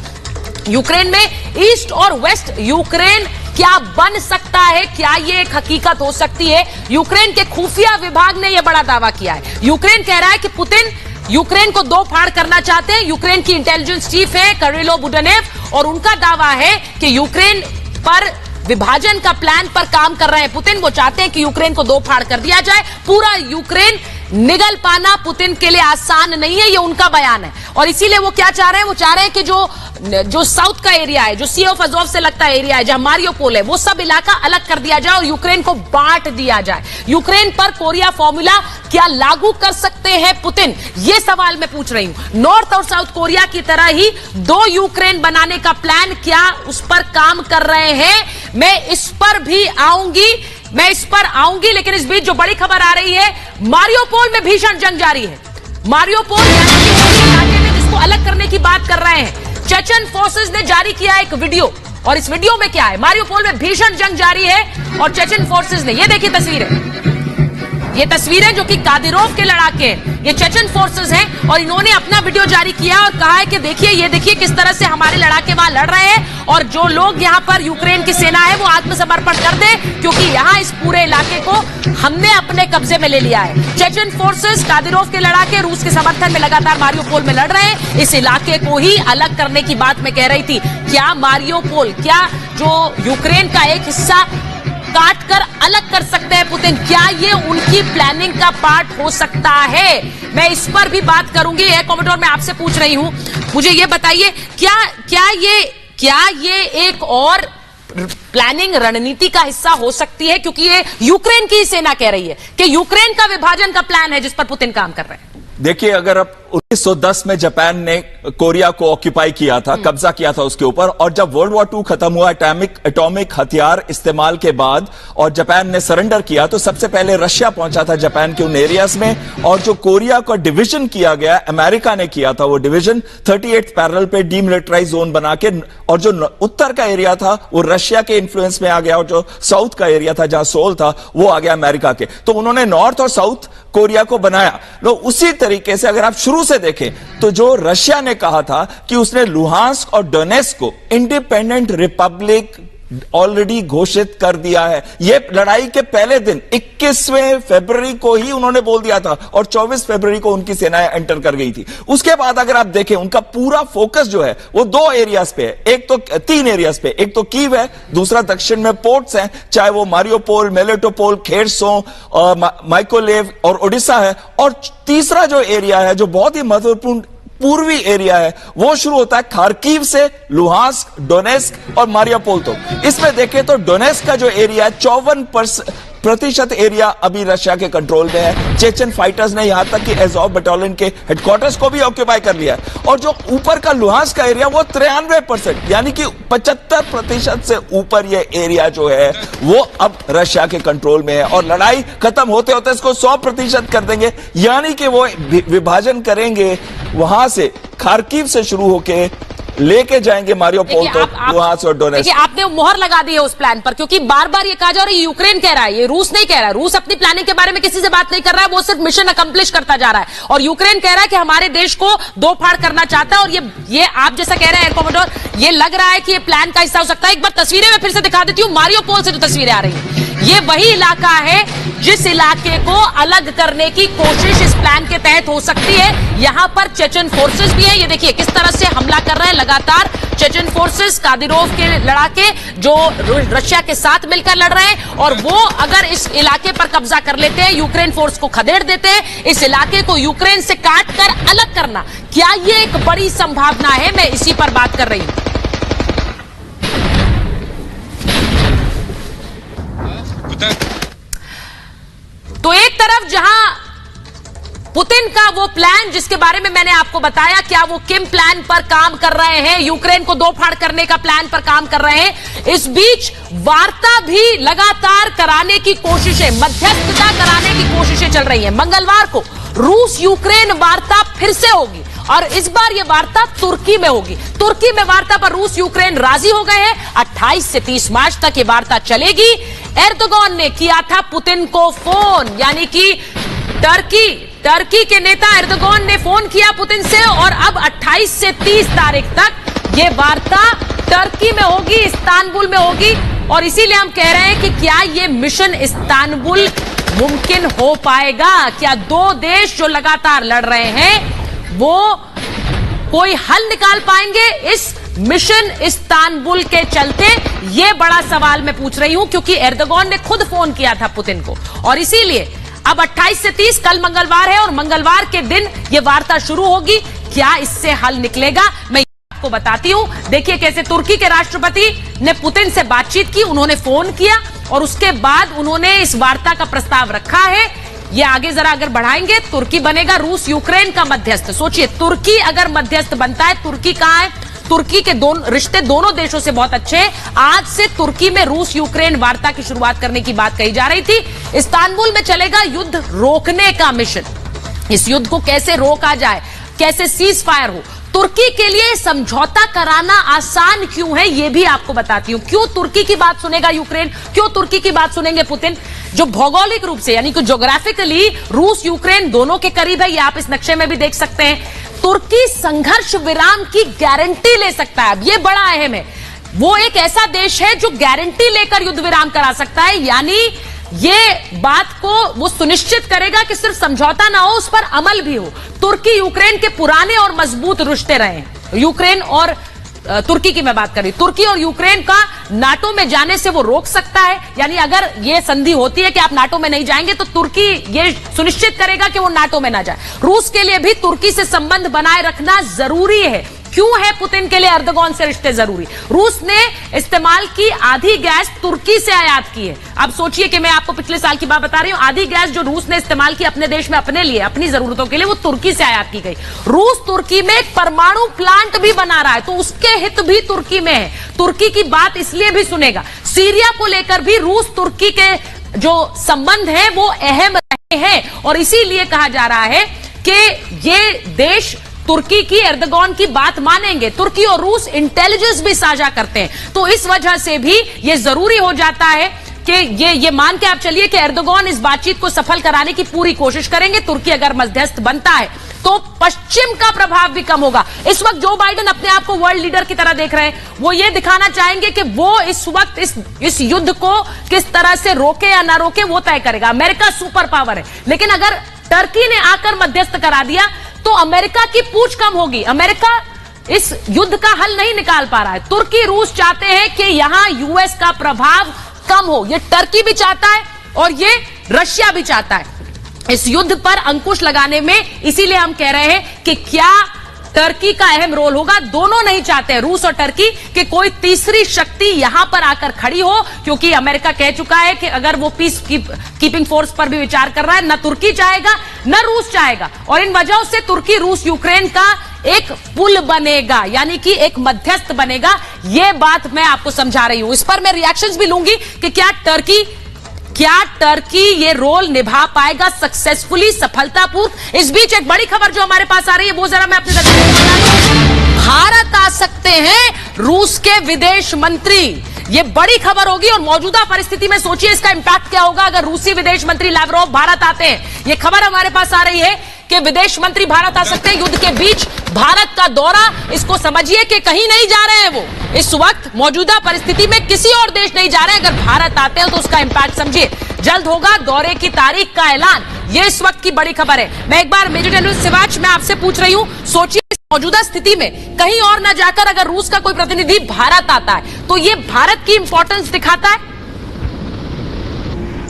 यूक्रेन में ईस्ट और वेस्ट यूक्रेन क्या बन सकता है, क्या ये एक हकीकत हो सकती है? यूक्रेन के खुफिया विभाग ने यह बड़ा दावा किया है। यूक्रेन कह रहा है कि पुतिन यूक्रेन को दो फाड़ करना चाहते हैं। यूक्रेन की इंटेलिजेंस चीफ है किरिलो बुदानेव और उनका दावा है कि यूक्रेन पर विभाजन का प्लान पर काम कर रहे हैं पुतिन। वो चाहते हैं कि यूक्रेन को दो फाड़ कर दिया जाए। पूरा यूक्रेन निगल पाना पुतिन के लिए आसान नहीं है, ये उनका बयान है। और इसीलिए वो क्या चाह रहे हैं, वो चाह रहे हैं कि जो साउथ का एरिया है, जो सी ऑफ अजोव से लगता एरिया है, जहां मारियोपोल है, वो सब इलाका अलग कर दिया जाए और यूक्रेन को बांट दिया जाए। यूक्रेन पर कोरिया फॉर्मूला क्या लागू कर सकते हैं पुतिन, ये सवाल मैं पूछ रही हूं। नॉर्थ और साउथ कोरिया की तरह ही दो यूक्रेन बनाने का प्लान, क्या उस पर काम कर रहे हैं? मैं इस पर भी आऊंगी, लेकिन इस बीच जो बड़ी खबर आ रही है, मारियोपोल में भीषण जंग जारी है। मारियोपोल इलाके में जिसको अलग करने की बात कर रहे हैं, चेचन फोर्सेस ने जारी किया एक वीडियो, और इस वीडियो में क्या है, मारियोपोल में भीषण जंग जारी है और चेचन फोर्सेस ने, ये देखिए तस्वीरें जो कि कादिरोव के लड़ाके हैं, ये चेचन फोर्सेस हैं और इन्होंने अपना वीडियो जारी किया और कहा है कि देखिए किस तरह से हमारे लड़ाके वहां लड़ रहे हैं और जो लोग यहां पर यूक्रेन की सेना है वो आत्मसमर्पण कर दे, क्योंकि यहां इस पूरे इलाके को हमने अपने कब्जे में ले लिया है। चेचन फोर्सेस, कादिरोव के लड़ाके रूस के समर्थन में लगातार मारियोपोल में लड़ रहे हैं। इस इलाके को ही अलग करने की बात मैं कह रही थी। क्या मारियोपोल, क्या जो यूक्रेन का एक हिस्सा काट कर अलग कर सकते हैं पुतिन, क्या ये उनकी प्लानिंग का पार्ट हो सकता है? मैं इस पर भी बात करूंगी। एयर कॉमोडोर, मैं आपसे पूछ रही हूं, मुझे ये बताइए, क्या ये एक और प्लानिंग रणनीति का हिस्सा हो सकती है? क्योंकि ये यूक्रेन की सेना कह रही है कि यूक्रेन का विभाजन का प्लान है जिस पर पुतिन काम कर रहे हैं। देखिए, अगर अब 1910 में जापान ने कोरिया को ऑक्यूपाई किया था, कब्जा किया था उसके ऊपर, और जब वर्ल्ड वॉर II खत्म हुआ, एटॉमिक हथियार इस्तेमाल के बाद और जापान ने सरेंडर किया, तो सबसे पहले रशिया पहुंचा था जापान के उन एरियाज में, और जो कोरिया का डिवीजन किया गया, अमेरिका ने किया था वो डिवीजन 38th पैरेलल पे डीमिलिटराइज जोन बना के, और जो उत्तर का एरिया था वो रशिया के इन्फ्लुएंस में आ गया और जो साउथ का एरिया था जहां सोल था वो आ गया अमेरिका के। तो उन्होंने नॉर्थ और साउथ कोरिया को बनाया। तो उसी तरीके से अगर आप शुरू से देखें तो जो रशिया ने कहा था कि उसने लुहांस्क और डोनेस्क को इंडिपेंडेंट रिपब्लिक ऑलरेडी घोषित कर दिया है। यह लड़ाई के पहले दिन 21वें फरवरी को ही उन्होंने बोल दिया था और 24 फरवरी को उनकी सेनाएं एंटर कर गई थी। उसके बाद अगर आप देखें उनका पूरा फोकस जो है वो 2 एरियाज पे है, एक तो 3 एरियाज पे, एक तो कीव है, दूसरा दक्षिण में पोर्ट्स हैं, चाहे वो मारियोपोल, मेलेटोपोल, खेरसों, माइकोलेव और ओडिशा है, और तीसरा जो एरिया है जो बहुत ही महत्वपूर्ण पूर्वी एरिया है वो शुरू होता है खार्किव से लुहांस्क, डोनेस्क और मारियोपोल। तो इसमें देखें तो डोनेस्क का जो एरिया है 54% एरिया अभी रशिया के कंट्रोल में है। चेचन फाइटर्स ने यहां तक कि एज़ोव बटालियन के हेडक्वार्टर्स को भी ऑक्यूपाई कर लिया है। और जो ऊपर का लुहांस्क का एरिया वो 93%, यानी कि 75% से ऊपर ये एरिया जो है वो अब रशिया के कंट्रोल में है। और लड़ाई खत्म होते होते इसको 100% कर देंगे, यानी कि वो विभाजन करेंगे, वहां से खार्किव से शुरू होके लेके जाएंगे मारियोपोल तक, लुहांस्क और डोनेस्क। देखिए आपने मोहर लगा दी है उस प्लान पर, क्योंकि बार बार ये कहा जा रहा है यूक्रेन कह रहा है, ये रूस नहीं कह रहा है। रूस अपनी प्लानिंग के बारे में किसी से बात नहीं कर रहा है, वो सिर्फ मिशन अकम्प्लिश करता जा रहा है। और यूक्रेन कह रहा है कि हमारे देश को दो फाड़ करना चाहता है। और ये आप जैसा कह रहे हैं एयर कॉमोडोर, ये लग रहा है कि ये प्लान का हिस्सा हो सकता है। एक बार तस्वीरें मैं फिर से दिखा देती हूँ, मारियोपोल से जो तस्वीरें आ रही हैं, ये वही इलाका है जिस इलाके को अलग करने की कोशिश इस प्लान के तहत हो सकती है। यहां पर चेचन फोर्सेस भी है, ये देखिए किस तरह से हमला कर रहे हैं लगातार चेचन फोर्सेस, कादिरोव के लड़ाके जो रशिया के साथ मिलकर लड़ रहे हैं। और वो अगर इस इलाके पर कब्जा कर लेते हैं, यूक्रेन फोर्स को खदेड़ देते हैं, इस इलाके को यूक्रेन से काट कर अलग करना, क्या ये एक बड़ी संभावना है? मैं इसी पर बात कर रही हूं। तो एक तरफ जहां पुतिन का वो प्लान जिसके बारे में मैंने आपको बताया, क्या वो किम प्लान पर काम कर रहे हैं, यूक्रेन को दो फाड़ करने का प्लान पर काम कर रहे हैं। इस बीच वार्ता भी लगातार कराने की कोशिशें, मध्यस्थता कराने की कोशिशें चल रही हैं। मंगलवार को रूस यूक्रेन वार्ता फिर से होगी और इस बार यह वार्ता तुर्की में होगी। तुर्की में वार्ता पर रूस यूक्रेन राजी हो गए हैं। 28 से 30 मार्च तक यह वार्ता चलेगी। एर्दोगन ने किया था पुतिन को फोन, यानी कि टर्की के नेता एर्दोगन ने फोन किया पुतिन से, और अब 28 से 30 तारीख तक यह वार्ता टर्की में होगी, इस्तांबुल में होगी। और इसीलिए हम कह रहे हैं कि क्या यह मिशन इस्तांबुल मुमकिन हो पाएगा? क्या दो देश जो लगातार लड़ रहे हैं वो कोई हल निकाल पाएंगे इस मिशन इस्तांबुल के चलते? यह बड़ा सवाल मैं पूछ रही हूं, क्योंकि एर्दोगन ने खुद फोन किया था पुतिन को। और इसीलिए अब 28 से 30, कल मंगलवार है और मंगलवार के दिन यह वार्ता शुरू होगी। क्या इससे हल निकलेगा? मैं आपको बताती हूं। देखिए कैसे तुर्की के राष्ट्रपति ने पुतिन से बातचीत की, उन्होंने फोन किया और उसके बाद उन्होंने इस वार्ता का प्रस्ताव रखा है। ये आगे जरा अगर बढ़ाएंगे, तुर्की बनेगा रूस यूक्रेन का मध्यस्थ। सोचिए, तुर्की अगर मध्यस्थ बनता है, तुर्की कहां है? तुर्की के रिश्ते दोनों देशों से बहुत अच्छे हैं। आज से तुर्की में रूस यूक्रेन वार्ता की शुरुआत करने की बात कही जा रही थी। इस्तांबुल में चलेगा युद्ध रोकने का मिशन। इस युद्ध को कैसे रोका जाए, कैसे सीज फायर हो। तुर्की के लिए समझौता कराना आसान क्यों है, यह भी आपको बताती हूं। क्यों तुर्की की बात सुनेगा यूक्रेन, क्यों तुर्की की बात सुनेंगे पुतिन? जो भौगोलिक रूप से, यानी कि ज्योग्राफिकली रूस यूक्रेन दोनों के करीब है, ये आप इस नक्शे में भी देख सकते हैं। तुर्की संघर्ष विराम की गारंटी ले सकता है। अब यह बड़ा अहम है। वो एक ऐसा देश है जो गारंटी लेकर युद्ध विराम करा सकता है, यानी ये बात को वो सुनिश्चित करेगा कि सिर्फ समझौता ना हो, उस पर अमल भी हो। तुर्की यूक्रेन के पुराने और मजबूत रिश्ते रहे हैं। यूक्रेन और तुर्की की मैं बात कर रही हूं। तुर्की और यूक्रेन का नाटो में जाने से वो रोक सकता है, यानी अगर ये संधि होती है कि आप नाटो में नहीं जाएंगे तो तुर्की ये सुनिश्चित करेगा कि वो नाटो में ना जाए। रूस के लिए भी तुर्की से संबंध बनाए रखना जरूरी है। क्यों है पुतिन के लिए एर्दोगन से रिश्ते जरूरी? रूस ने इस्तेमाल की आधी गैस तुर्की से आयात की है। अब सोचिए कि मैं आपको पिछले साल की बात बता रही हूं, आधी गैस जो रूस ने इस्तेमाल की अपने देश में अपने लिए, अपनी जरूरतों के लिए, वो तुर्की से आयात की गई। रूस तुर्की में एक परमाणु प्लांट भी बना रहा है, तो उसके हित भी तुर्की में है। तुर्की की बात इसलिए भी सुनेगा। सीरिया को लेकर भी रूस तुर्की के जो संबंध है वो अहम रहे हैं, और इसीलिए कहा जा रहा है कि ये देश तुर्की की, एर्दोगन की बात मानेंगे। तुर्की और रूस इंटेलिजेंस भी साझा करते हैं, तो इस वजह से भी यह जरूरी हो जाता है कि ये मान के आप चलिए कि एर्दोगन इस बातचीत को सफल कराने की पूरी कोशिश करेंगे। तुर्की अगर मध्यस्थ बनता है तो पश्चिम का प्रभाव भी कम होगा। इस वक्त जो बाइडेन अपने आप को वर्ल्ड लीडर की तरह देख रहे हैं, वो ये दिखाना चाहेंगे कि वो इस वक्त इस युद्ध को किस तरह से रोके या ना रोके वो तय करेगा। अमेरिका सुपर पावर है, लेकिन अगर टर्की ने आकर मध्यस्थ करा दिया तो अमेरिका की पूछ कम होगी। अमेरिका इस युद्ध का हल नहीं निकाल पा रहा है। तुर्की रूस चाहते हैं कि यहां यूएस का प्रभाव कम हो, ये टर्की भी चाहता है और ये रशिया भी चाहता है इस युद्ध पर अंकुश लगाने में। इसीलिए हम कह रहे हैं कि क्या टर्की का अहम रोल होगा। दोनों नहीं चाहते हैं, रूस और टर्की, कि कोई तीसरी शक्ति यहां पर आकर खड़ी हो, क्योंकि अमेरिका कह चुका है कि अगर वो पीस कीपिंग फोर्स पर भी विचार कर रहा है, न तुर्की चाहेगा न रूस चाहेगा। और इन वजहों से तुर्की रूस यूक्रेन का एक पुल बनेगा, यानी कि एक मध्यस्थ बनेगा। यह बात मैं आपको समझा रही हूं। इस पर मैं रिएक्शंस भी लूंगी कि क्या टर्की ये रोल निभा पाएगा सक्सेसफुली, सफलतापूर्वक। इस बीच एक बड़ी खबर जो हमारे पास आ रही है वो जरा मैं अपने दर्शकों को बता दूं। भारत आ सकते हैं रूस के विदेश मंत्री। ये बड़ी खबर होगी और मौजूदा परिस्थिति में सोचिए इसका इंपैक्ट क्या होगा अगर रूसी विदेश मंत्री लावरोव भारत आते हैं। ये खबर हमारे पास आ रही है कि विदेश मंत्री भारत आ सकते हैं युद्ध के बीच। भारत का दौरा, इसको समझिए कि कहीं नहीं जा रहे हैं वो इस वक्त मौजूदा परिस्थिति में, किसी और देश नहीं जा रहे हैं। अगर भारत आते हैं तो उसका इंपैक्ट समझिए। जल्द होगा दौरे की तारीख का ऐलान, ये इस वक्त की बड़ी खबर है। मैं एक बार मेजर जनरल सिवाच मैं आपसे पूछ रही हूं, सोचिए मौजूदा स्थिति में कहीं और न जाकर अगर रूस का कोई प्रतिनिधि भारत आता है तो ये भारत की इंपॉर्टेंस दिखाता है।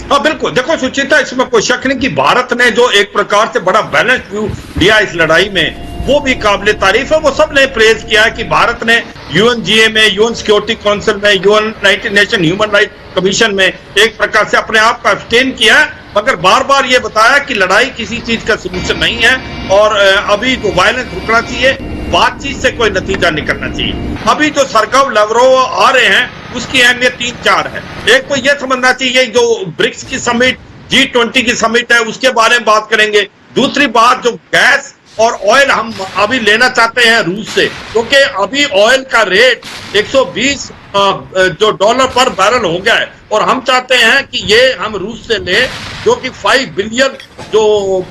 हाँ बिल्कुल, देखो सुचिता, इसमें कोई शक नहीं कि भारत ने जो एक प्रकार से बड़ा बैलेंस व्यू लिया इस लड़ाई में, वो भी काबिले तारीफ है। वो सब ने प्रेज किया है कि भारत ने यूएनजीए में, यूएन सिक्योरिटी काउंसिल में, United nation human right commission में एक प्रकार से अपने आप का अब्सटेन किया है, मगर बार बार ये बताया कि लड़ाई किसी चीज का सलूशन नहीं है और अभी जो वायलेंस रुकना चाहिए, बातचीत से कोई नतीजा निकलना चाहिए। अभी जो सरगव लावरोव आ रहे हैं उसकी अहमियत 3-4 है। एक तो ये समझना चाहिए जो ब्रिक्स की समिट, G20 की समिट है, उसके बारे में बात करेंगे। दूसरी बात, जो गैस और ऑयल हम अभी लेना चाहते हैं रूस से, क्योंकि अभी ऑयल का रेट 120 जो डॉलर पर बैरल हो गया है और हम चाहते हैं कि ये हम रूस से लें, जो कि 5 बिलियन जो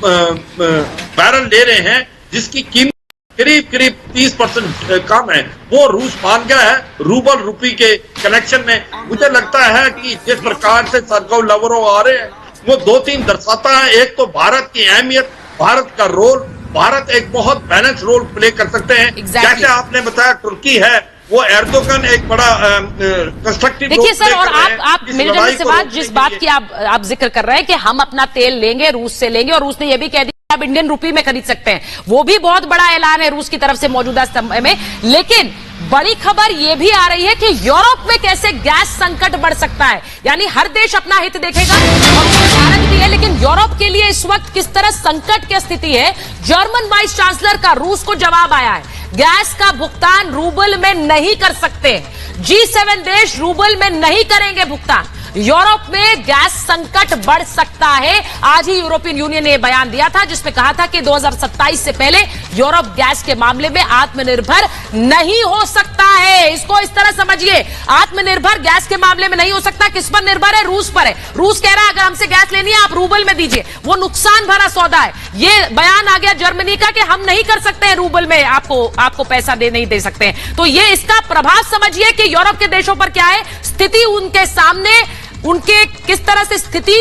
बैरल ले रहे हैं, जिसकी कीमत करीब 30% कम है। वो रूस मान गया है रूबल रुपी के कनेक्शन में। मुझे लगता है कि जिस प्रकार से सरगव लावरोव आ रहे हैं वो 2-3 दर्शाता है। एक तो भारत की अहमियत, भारत का रोल, भारत एक बहुत बैलेंस रोल प्ले कर सकते हैं। जैसे आपने बताया तुर्की है, वो एर्दोगन एक बड़ा कंस्ट्रक्टिव। देखिए सर, और आप मेरे जनरल से बात, जिस बात की आप जिक्र कर रहे हैं कि हम अपना तेल लेंगे, रूस से लेंगे, और रूस ने यह भी कह दिया आप इंडियन रुपी में खरीद सकते हैं, वो भी बहुत बड़ा ऐलान है रूस की तरफ से मौजूदा समय में। लेकिन बड़ी खबर यह भी आ रही है कि यूरोप में कैसे गैस संकट बढ़ सकता है। यानी हर देश अपना हित देखेगा और भारत भी है, लेकिन यूरोप के लिए इस वक्त किस तरह संकट की स्थिति है। जर्मन वाइस चांसलर का रूस को जवाब आया है, गैस का भुगतान रूबल में नहीं कर सकते। G7 देश रूबल में नहीं करेंगे भुगतान। यूरोप में गैस संकट बढ़ सकता है। आज ही यूरोपियन यूनियन ने बयान दिया था जिसमें कहा था कि 2027 से पहले यूरोप गैस के मामले में आत्मनिर्भर नहीं हो सकता है। इसको इस तरह समझिए, आत्मनिर्भर गैस के मामले में नहीं हो सकता। किस पर निर्भर है? रूस पर है। रूस कह रहा है अगर हमसे गैस लेनी है आप रूबल में दीजिए, वो नुकसान भरा सौदा है। ये बयान आ गया जर्मनी का कि हम नहीं कर सकते हैं रूबल में, आपको पैसा नहीं दे सकते हैं। तो ये इसका प्रभाव समझिए कि यूरोप के देशों पर क्या है स्थिति, उनके सामने उनके किस तरह से स्थिति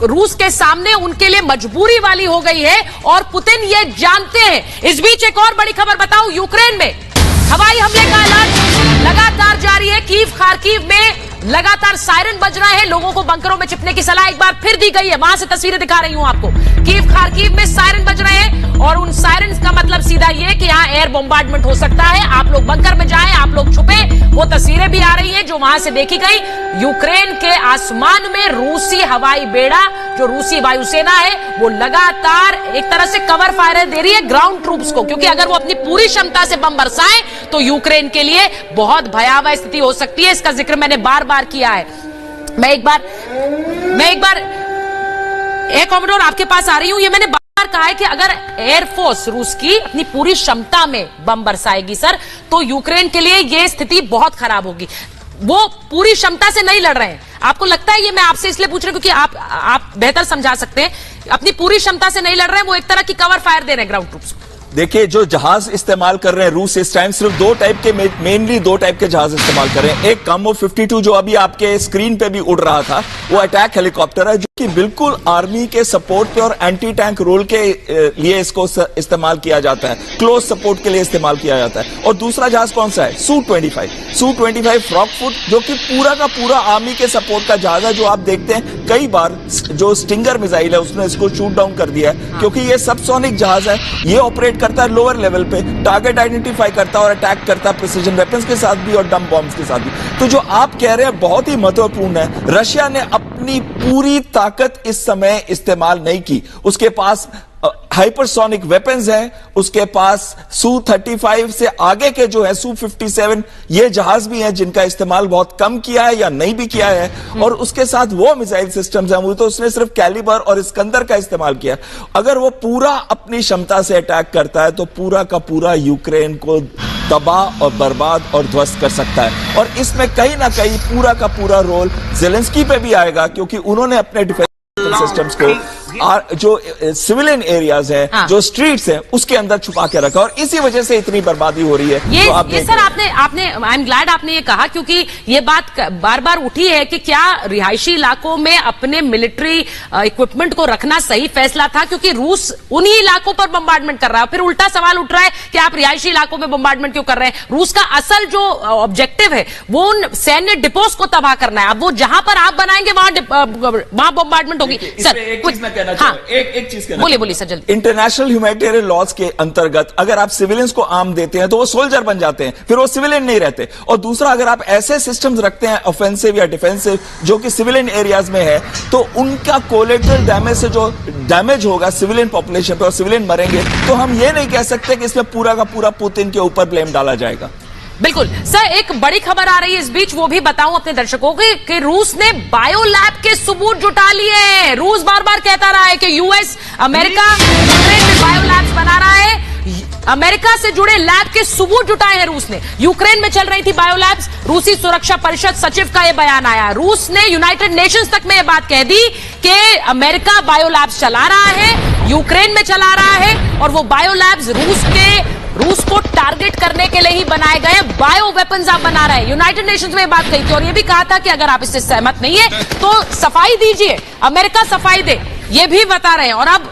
रूस के सामने उनके लिए मजबूरी वाली हो गई है और पुतिन ये जानते हैं। इस बीच एक और बड़ी खबर बताऊं, यूक्रेन में हवाई हमले का अलर्ट लगातार जारी है। कीव खार्किव में लगातार सायरन बज रहे हैं, लोगों को बंकरों में छिपने की सलाह एक बार फिर दी गई है। वहां से तस्वीरें दिखा रही हूं आपको। कीव खार्किव में सायरन बज रहे हैं और उन सायरन का मतलब सीधा ये कि यहां एयर बॉम्बार्डमेंट हो सकता है, आप लोग बंकर में जाएं, आप लोग छुपे। वो तस्वीरें भी आ रही हैं जो वहां से देखी गई। यूक्रेन के आसमान में रूसी हवाई बेड़ा, जो रूसी वायुसेना है, वो लगातार एक तरह से कवर फायर दे रही है ग्राउंड ट्रूप्स को, क्योंकि अगर वो अपनी पूरी क्षमता से बम बरसाएं तो यूक्रेन के लिए बहुत भयावह स्थिति हो सकती है। इसका जिक्र मैंने बार बार किया है। मैं एक बार कॉमोडोर आपके पास आ रही हूं। ये मैंने बार कहा है कि अगर एयरफोर्स रूस की अपनी पूरी क्षमता में बम बरसाएगी सर, तो यूक्रेन के लिए यह स्थिति बहुत खराब होगी। वो पूरी क्षमता से नहीं लड़ रहे हैं। आपको लगता है, ये मैं आपसे इसलिए पूछ रही हूं क्योंकि आप बेहतर समझा सकते हैं अपनी पूरी क्षमता से नहीं लड़ रहे हैं, वो एक तरह की कवर फायर दे रहे हैं ग्राउंड ट्रूप्स को। देखिए, जो जहाज इस्तेमाल कर रहे हैं रूस इस टाइम, सिर्फ दो टाइप के, मेनली दो टाइप के जहाज इस्तेमाल कर रहे हैं। एक कामो 52 जो अभी आपके स्क्रीन पे भी उड़ रहा था, वो अटैक हेलीकॉप्टर है, जो कि बिल्कुल आर्मी के सपोर्ट पे और एंटी टैंक रोल के लिए इसको इस्तेमाल किया जाता है, क्लोज सपोर्ट के लिए इस्तेमाल किया जाता है। और दूसरा जहाज कौन सा है? Su-25 फ्रॉकफुट, जो कि पूरा का पूरा आर्मी के सपोर्ट का जहाज है, जो आप देखते हैं कई बार जो स्टिंगर मिसाइल है उसने इसको शूट डाउन कर दिया है, क्योंकि ये सबसोनिक जहाज है। ये ऑपरेट करता है लोअर लेवल पे, टारगेट आइडेंटिफाई करता है और अटैक करता है प्रिसिजन वेपन्स के साथ भी और डम बॉम्ब्स के साथ भी। तो जो आप कह रहे हैं बहुत ही महत्वपूर्ण है। रशिया ने अपनी पूरी ताकत इस समय इस्तेमाल नहीं की। उसके पास हाइपरसोनिक वेपन्स हैं, उसके पास Su-35 से आगे के जो है Su-57 ये जहाज भी हैं जिनका इस्तेमाल बहुत कम किया है या नहीं भी किया है, और उसके साथ वो मिसाइल सिस्टम्स हैं, वो तो उसने सिर्फ कैलिबर और इस्कंदर का इस्तेमाल किया। अगर वो पूरा अपनी क्षमता से अटैक करता है तो पूरा का पूरा यूक्रेन को तबाह और बर्बाद और ध्वस्त कर सकता है। और इसमें कहीं ना कहीं पूरा का पूरा रोल जेलेंस्की पे भी आएगा, क्योंकि उन्होंने अपने डिफेंस सिस्टम्स को जो सिविलियन एरियाज हैं, हाँ। जो स्ट्रीट्स हैं, उसके अंदर छुपा के रखा, और इसी वजह से इतनी बर्बादी हो रही है। ये सर आपने आई एम ग्लैड आपने ये कहा, क्योंकि ये बात बार बार उठी है कि क्या रिहायशी इलाकों में अपने मिलिट्री इक्विपमेंट को रखना सही फैसला था, क्योंकि रूस उन्हीं इलाकों पर बम्बार्डमेंट कर रहा है। फिर उल्टा सवाल उठ रहा है कि आप रिहायशी इलाकों में बम्बार्डमेंट क्यों कर रहे हैं? रूस का असल जो ऑब्जेक्टिव है वो उन सैन्य डिपोज को तबाह करना है। अब वो जहां पर आप बनाएंगे वहां बम्बार्डमेंट होगी। सर एक चीज कहना, बोलिए सर जल्दी। इंटरनेशनल ह्यूमैनिटेरियन लॉज के अंतर्गत अगर आप सिविलियंस को आर्म देते हैं तो वो सोल्जर बन जाते हैं, फिर वो सिविलियन नहीं रहते। और दूसरा, अगर आप ऐसे सिस्टम्स रखते हैं ऑफेंसिव या डिफेंसिव जो कि सिविलियन एरियाज में है, तो उनका कोलेटरल डैमेज से जो डैमेज होगा सिविलियन पॉपुलेशन पे और सिविलियन मरेंगे, तो हम ये नहीं कह सकते कि इसमें पूरा का पूरा पुतिन के ऊपर ब्लेम डाला जाएगा। बिल्कुल सर, एक बड़ी खबर आ रही है इस बीच, वो भी बताऊं अपने दर्शकों को कि रूस ने बायो लैब के सबूत जुटा लिए हैं। रूस बार बार कहता रहा है कि यूएस अमेरिका यूक्रेन में बायो लैब्स बना रहा है। अमेरिका से जुड़े लैब के सबूत जुटाए हैं रूस ने। यूक्रेन में चल रही थी बायो लैब्स, रूसी सुरक्षा परिषद सचिव का यह बयान आया। रूस ने यूनाइटेड नेशंस तक में यह बात कह दी कि अमेरिका बायो लैब्स चला रहा है, यूक्रेन में चला रहा है, और वो बायो लैब्स रूस को टारगेट करने के लिए ही बनाए गए बायो वेपन्स आप बना रहे हैं। यूनाइटेड नेशंस में बात कही थी और यह भी कहा था कि अगर आप इससे सहमत नहीं है तो सफाई दीजिए, अमेरिका सफाई दे, ये भी बता रहे हैं। और अब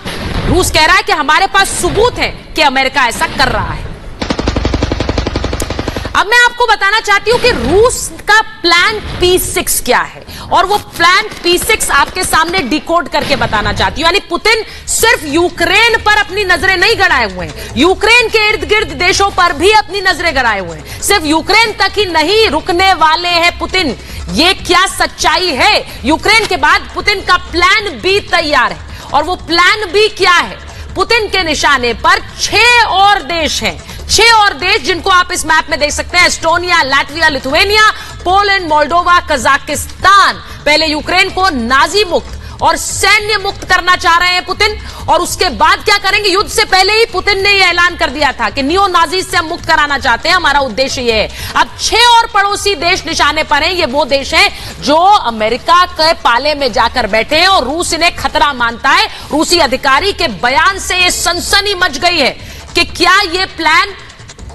रूस कह रहा है कि हमारे पास सबूत है कि अमेरिका ऐसा कर रहा है। अब मैं आपको बताना चाहती हूं कि रूस का प्लान P6 क्या है, और वो प्लान P6 आपके सामने डिकोड करके बताना चाहती हूं। यानी पुतिन सिर्फ यूक्रेन पर अपनी नजरें नहीं गड़ाए हुए हैं, यूक्रेन के इर्द गिर्द देशों पर भी अपनी नजरें गड़ाए हुए हैं। सिर्फ यूक्रेन तक ही नहीं रुकने वाले हैं पुतिन। ये क्या सच्चाई है? यूक्रेन के बाद पुतिन का प्लान बी तैयार है, और वो प्लान बी क्या है? पुतिन के निशाने पर 6 और देश हैं, 6 और देश जिनको आप इस मैप में देख सकते हैं, Estonia, Latvia, Lithuania, Poland, Moldova, Kazakhstan. पहले यूक्रेन को नाजी मुक्त और सैन्य मुक्त करना चाह रहे हैं पुतिन, और उसके बाद क्या करेंगे? युद्ध से पहले ही पुतिन ने यह ऐलान कर दिया था कि नियो नाजीज से हम मुक्त कराना चाहते हैं, हमारा उद्देश्य यह है। अब 6 और पड़ोसी देश निशाने पर हैं। ये वो देश हैं जो अमेरिका के पाले में जाकर बैठे हैं और रूस इन्हें खतरा मानता है। रूसी अधिकारी के बयान से यह सनसनी मच गई है कि क्या यह प्लान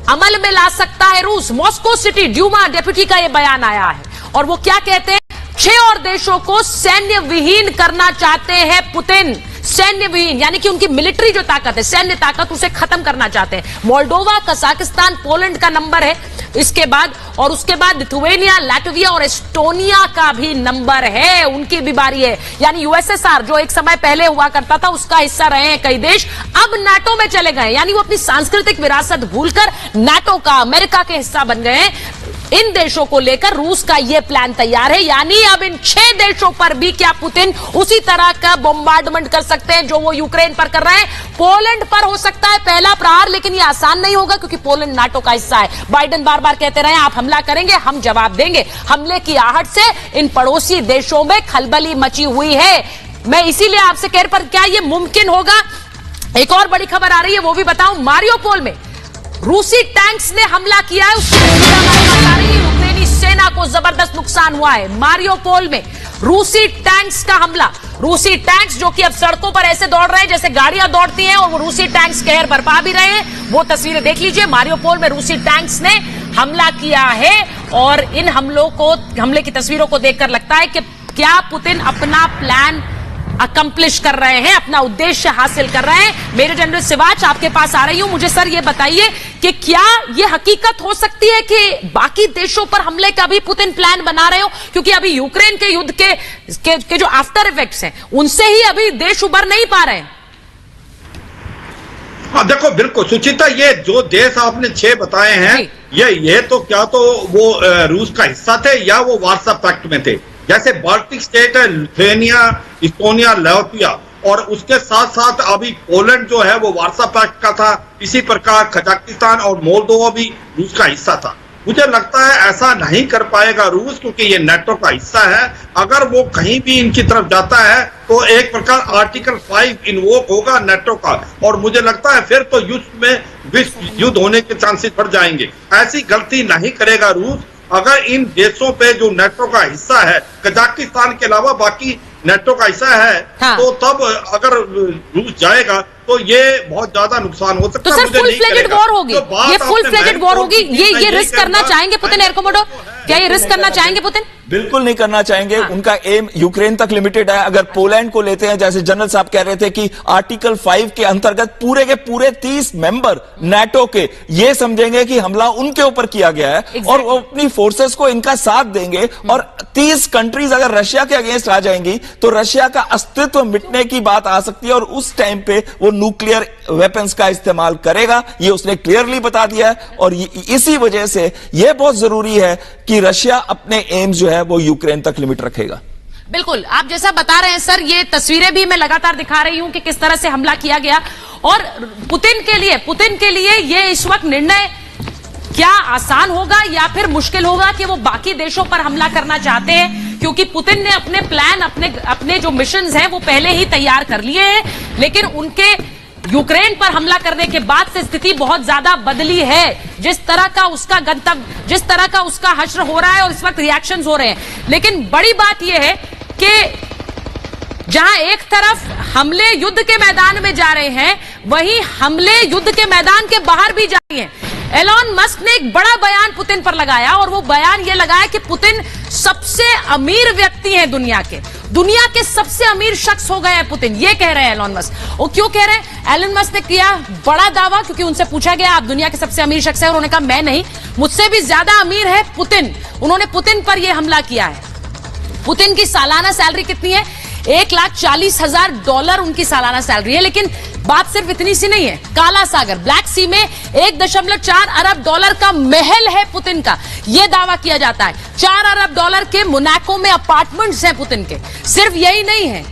अमल में ला सकता है रूस। मॉस्को सिटी ड्यूमा डेप्यूटी का यह बयान आया है, और वो क्या कहते हैं? 6 और देशों को सैन्य विहीन करना चाहते हैं पुतिन। सैन्य विहीन यानी कि उनकी मिलिट्री जो ताकत है, सैन्य ताकत, उसे खत्म करना चाहते हैं। मोल्डोवा, कजाकिस्तान, पोलैंड का नंबर है इसके बाद, और उसके बाद लिथुआनिया, लाटविया और एस्टोनिया का भी नंबर है, उनकी भी बारी है। यानी यूएसएसआर जो एक समय पहले हुआ करता था उसका हिस्सा रहे हैं कई देश, अब नाटो में चले गए। यानी वो अपनी सांस्कृतिक विरासत भूलकर नाटो का, अमेरिका के हिस्सा बन गए हैं। इन देशों को लेकर रूस का यह प्लान तैयार है। यानी अब इन 6 देशों पर भी क्या पुतिन उसी तरह का बॉम्बार्डमेंट कर सकते हैं जो वो यूक्रेन पर कर रहे हैं। पोलैंड पर हो सकता है पहला प्रहार, लेकिन यह आसान नहीं होगा क्योंकि पोलैंड नाटो का हिस्सा है। बाइडेन बार बार कहते रहे आप हमला करेंगे, हम जवाब देंगे। हमले की आहट से इन पड़ोसी देशों में खलबली मची हुई है। मैं इसीलिए आपसे कह रही, पर क्या यह मुमकिन होगा? एक और बड़ी खबर आ रही है, वो भी बताऊं। मारियोपोल में रूसी टैंक्स ने हमला किया है, उसकी यूक्रेनी सेना को जबरदस्त नुकसान हुआ है। मारियोपोल में रूसी टैंक्स का हमला। रूसी टैंक्स जो कि अब सड़कों पर ऐसे दौड़ रहे हैं जैसे गाड़ियां दौड़ती हैं, और वो रूसी टैंक्स कहर बरपा भी रहे हैं। वो तस्वीरें देख लीजिए, मारियोपोल में रूसी टैंक्स ने हमला किया है, और इन हमले की तस्वीरों को देखकर लगता है कि क्या पुतिन अपना प्लान अकम्प्लिश कर रहे हैं, अपना उद्देश्य हासिल कर रहे हैं। मेजर जनरल सिवाच, आपके पास आ रही हूं। मुझे सर ये बताइए कि क्या ये हकीकत हो सकती है कि बाकी देशों पर हमले का भी पुतिन प्लान बना रहे हो, क्योंकि अभी यूक्रेन के युद्ध के जो आफ्टर इफेक्ट्स हैं उनसे ही अभी देश उबर नहीं पा रहे हैं। हाँ देखो, बिल्कुल सुचिता, ये जो देश आपने 6 बताए हैं, ये तो क्या तो वो रूस का हिस्सा थे या वो वार्सा पैक्ट में थे। जैसे बाल्टिक स्टेट है, लिथुआनिया, इस्टोनिया, लातविया, और उसके साथ साथ अभी पोलैंड जो है वो वार्सा पैक्ट का था। इसी प्रकार कजाकिस्तान और मोल्दोवा भी रूस का हिस्सा था। मुझे लगता है ऐसा नहीं कर पाएगा रूस, क्योंकि ये नेटो का हिस्सा है। अगर वो कहीं भी इनकी तरफ जाता है तो एक प्रकार आर्टिकल 5 इन्वोक होगा नेटो का, और मुझे लगता है फिर तो विश्व युद्ध होने के चांसेस बढ़ जाएंगे। ऐसी गलती नहीं करेगा रूस। अगर इन देशों पे जो नेटो का हिस्सा है, कजाकिस्तान के अलावा बाकी नेटो का हिस्सा है, हाँ। तो तब अगर रूस जाएगा तो ये बहुत ज्यादा नुकसान हो सकता है। तो सर फुल फ्लेजेड वॉर होगी, ये फुल फ्लेजेड वॉर होगी, ये रिस्क करना चाहेंगे पुतिन? एयर कमोडोर, क्या ये रिस्क करना चाहेंगे पुतिन? बिल्कुल नहीं करना चाहेंगे। हाँ। उनका एम यूक्रेन तक लिमिटेड है। अगर पोलैंड को लेते हैं, जैसे जनरल साहब कह रहे थे कि आर्टिकल 5 के अंतर्गत पूरे के पूरे 30 मेंबर नाटो के ये समझेंगे कि हमला उनके ऊपर किया गया है, और वो अपनी फोर्सेस को इनका साथ देंगे। और 30 कंट्रीज अगर रशिया के अगेंस्ट आ जाएंगी तो रशिया का अस्तित्व मिटने की बात आ सकती है, और उस टाइम पे वो न्यूक्लियर वेपन्स का इस्तेमाल करेगा। ये उसने क्लियरली बता दिया है, और इसी वजह से यह बहुत जरूरी है कि रशिया अपने एम्स जो है वो यूक्रेन तक लिमिट रखेगा। बिल्कुल, आप जैसा बता रहे हैं सर, ये तस्वीरें भी मैं लगातार दिखा रही हूं कि किस तरह से हमला किया गया। और पुतिन के लिए ये इस वक्त निर्णय क्या आसान होगा या फिर मुश्किल होगा कि वो बाकी देशों पर हमला करना चाहते हैं, क्योंकि पुतिन ने अपने प्लान, अपने जो मिशंस हैं वो पहले ही तैयार कर लिए हैं, लेकिन उनके यूक्रेन पर हमला करने के बाद से स्थिति बहुत ज्यादा बदली है। जिस तरह का उसका गंतव्य, जिस तरह का उसका हश्र हो रहा है, और इस वक्त रिएक्शंस हो रहे हैं। लेकिन बड़ी बात यह है कि जहां एक तरफ हमले युद्ध के मैदान में जा रहे हैं, वहीं हमले युद्ध के मैदान के बाहर भी जा रही हैं। एलॉन मस्क ने एक बड़ा बयान पुतिन पर लगाया, और वो बयान ये लगाया कि पुतिन सबसे अमीर व्यक्ति हैं दुनिया के सबसे अमीर शख्स हो गए हैं पुतिन। ये कह रहे हैं एलॉन मस्क। वो क्यों कह रहे हैं? एलन मस्क ने किया बड़ा दावा, क्योंकि उनसे पूछा गया आप दुनिया के सबसे अमीर शख्स है, उन्होंने कहा मैं नहीं, मुझसे भी ज्यादा अमीर है पुतिन। उन्होंने पुतिन पर यह हमला किया है। पुतिन की सालाना सैलरी कितनी है? $1,40,000 उनकी सालाना सैलरी है। लेकिन बात सिर्फ इतनी सी नहीं है। काला सागर, ब्लैक सी में $1.4 अरब का महल है पुतिन का, यह दावा किया जाता है। $4 अरब के मोनाको में अपार्टमेंट्स हैं पुतिन के। सिर्फ यही नहीं है,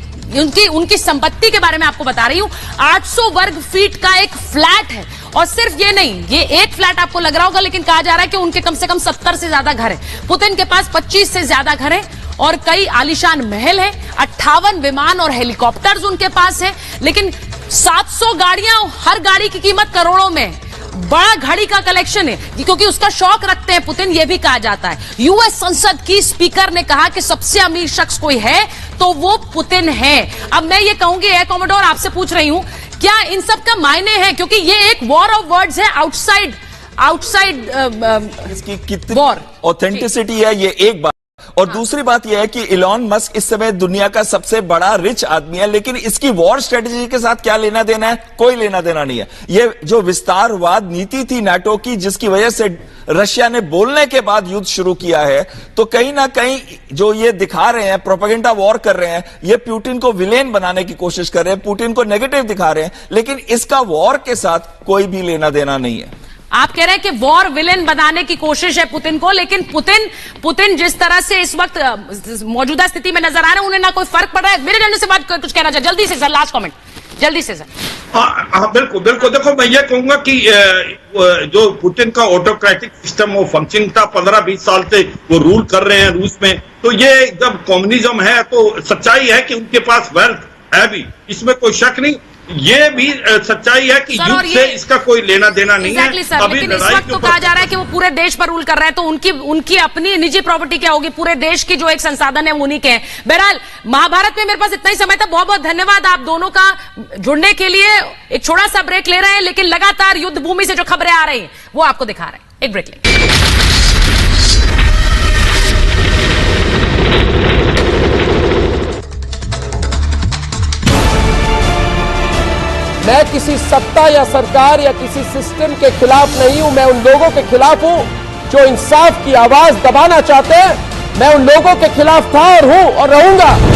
उनकी संपत्ति के बारे में आपको बता रही हूं। 800 वर्ग फीट का एक फ्लैट है, और सिर्फ ये नहीं, ये एक फ्लैट आपको लग रहा होगा, लेकिन कहा जा रहा है कि उनके कम से कम 70 से ज्यादा घर हैं। पुतिन के पास 25 से ज्यादा घर हैं, और कई आलीशान महल हैं। 58 विमान और हेलीकॉप्टर्स उनके पास है। लेकिन 700 गाड़ियां, हर गाड़ी की कीमत करोड़ों में। बड़ा घड़ी का कलेक्शन है, क्योंकि उसका शौक रखते हैं पुतिन, यह भी कहा जाता है। यूएस संसद की स्पीकर ने कहा कि सबसे अमीर शख्स कोई है तो वो पुतिन है। अब मैं ये कहूंगी एयर कमोडोर, आपसे पूछ रही हूं, क्या इन सब का मायने है? क्योंकि ये एक वॉर ऑफ वर्ड्स है, आउटसाइड इसकी कितनी ऑथेंटिसिटी है, ये एक बात। और दूसरी बात यह है कि इलॉन मस्क इस समय दुनिया का सबसे बड़ा रिच आदमी है, लेकिन इसकी वॉर स्ट्रेटेजी के साथ क्या लेना देना है? कोई लेना देना नहीं है। ये जो विस्तारवाद नीति थी नाटो की, जिसकी वजह से रशिया ने बोलने के बाद युद्ध शुरू किया है, तो कहीं ना कहीं जो ये दिखा रहे हैं, प्रोपेगेंडा वॉर कर रहे हैं, ये पुतिन को विलेन बनाने की कोशिश कर रहे हैं, पुतिन को नेगेटिव दिखा रहे हैं, लेकिन इसका वॉर के साथ कोई भी लेना देना नहीं है। आप कह रहे हैं कि वॉर विलेन बनाने की कोशिश है पुतिन को, लेकिन पुतिन जिस तरह से इस वक्त मौजूदा स्थिति में नजर आ रहे हैं, उन्हें ना कोई फर्क पड़ रहा है। मेरे जानने से बात कुछ कहना चाहिए, जल्दी से सर, लास्ट कमेंट जल्दी से सर। हाँ बिल्कुल बिल्कुल। देखो, मैं ये कहूंगा कि जो पुतिन का ऑटोक्रेटिक सिस्टम वो फंक्शनिंग था, 15-20 साल से वो रूल कर रहे हैं रूस में, तो ये जब कम्युनिज्म है तो सच्चाई है कि उनके पास वेल्थ है भी, इसमें कोई शक नहीं। ये भी सच्चाई है कि सर, युद्ध से इसका कोई लेना देना नहीं Exactly, है। सर, अभी लेकिन इस लड़ाई वक्त के तो ऊपर कहा जा रहा है कि वो पूरे देश पर रूल कर रहा है, तो उनकी अपनी निजी प्रॉपर्टी क्या होगी? पूरे देश की जो एक संसाधन है उन्हीं के हैं। बहरहाल, महाभारत में मेरे पास इतना ही समय था। बहुत बहुत धन्यवाद आप दोनों का जुड़ने के लिए। एक छोटा सा ब्रेक ले रहे हैं, लेकिन लगातार युद्ध भूमि से जो खबरें आ रही हैं वो आपको दिखा रहे हैं। एक ब्रेक ले। मैं किसी सत्ता या सरकार या किसी सिस्टम के खिलाफ नहीं हूं। मैं उन लोगों के खिलाफ हूं जो इंसाफ की आवाज दबाना चाहते हैं। मैं उन लोगों के खिलाफ था और हूं और रहूंगा।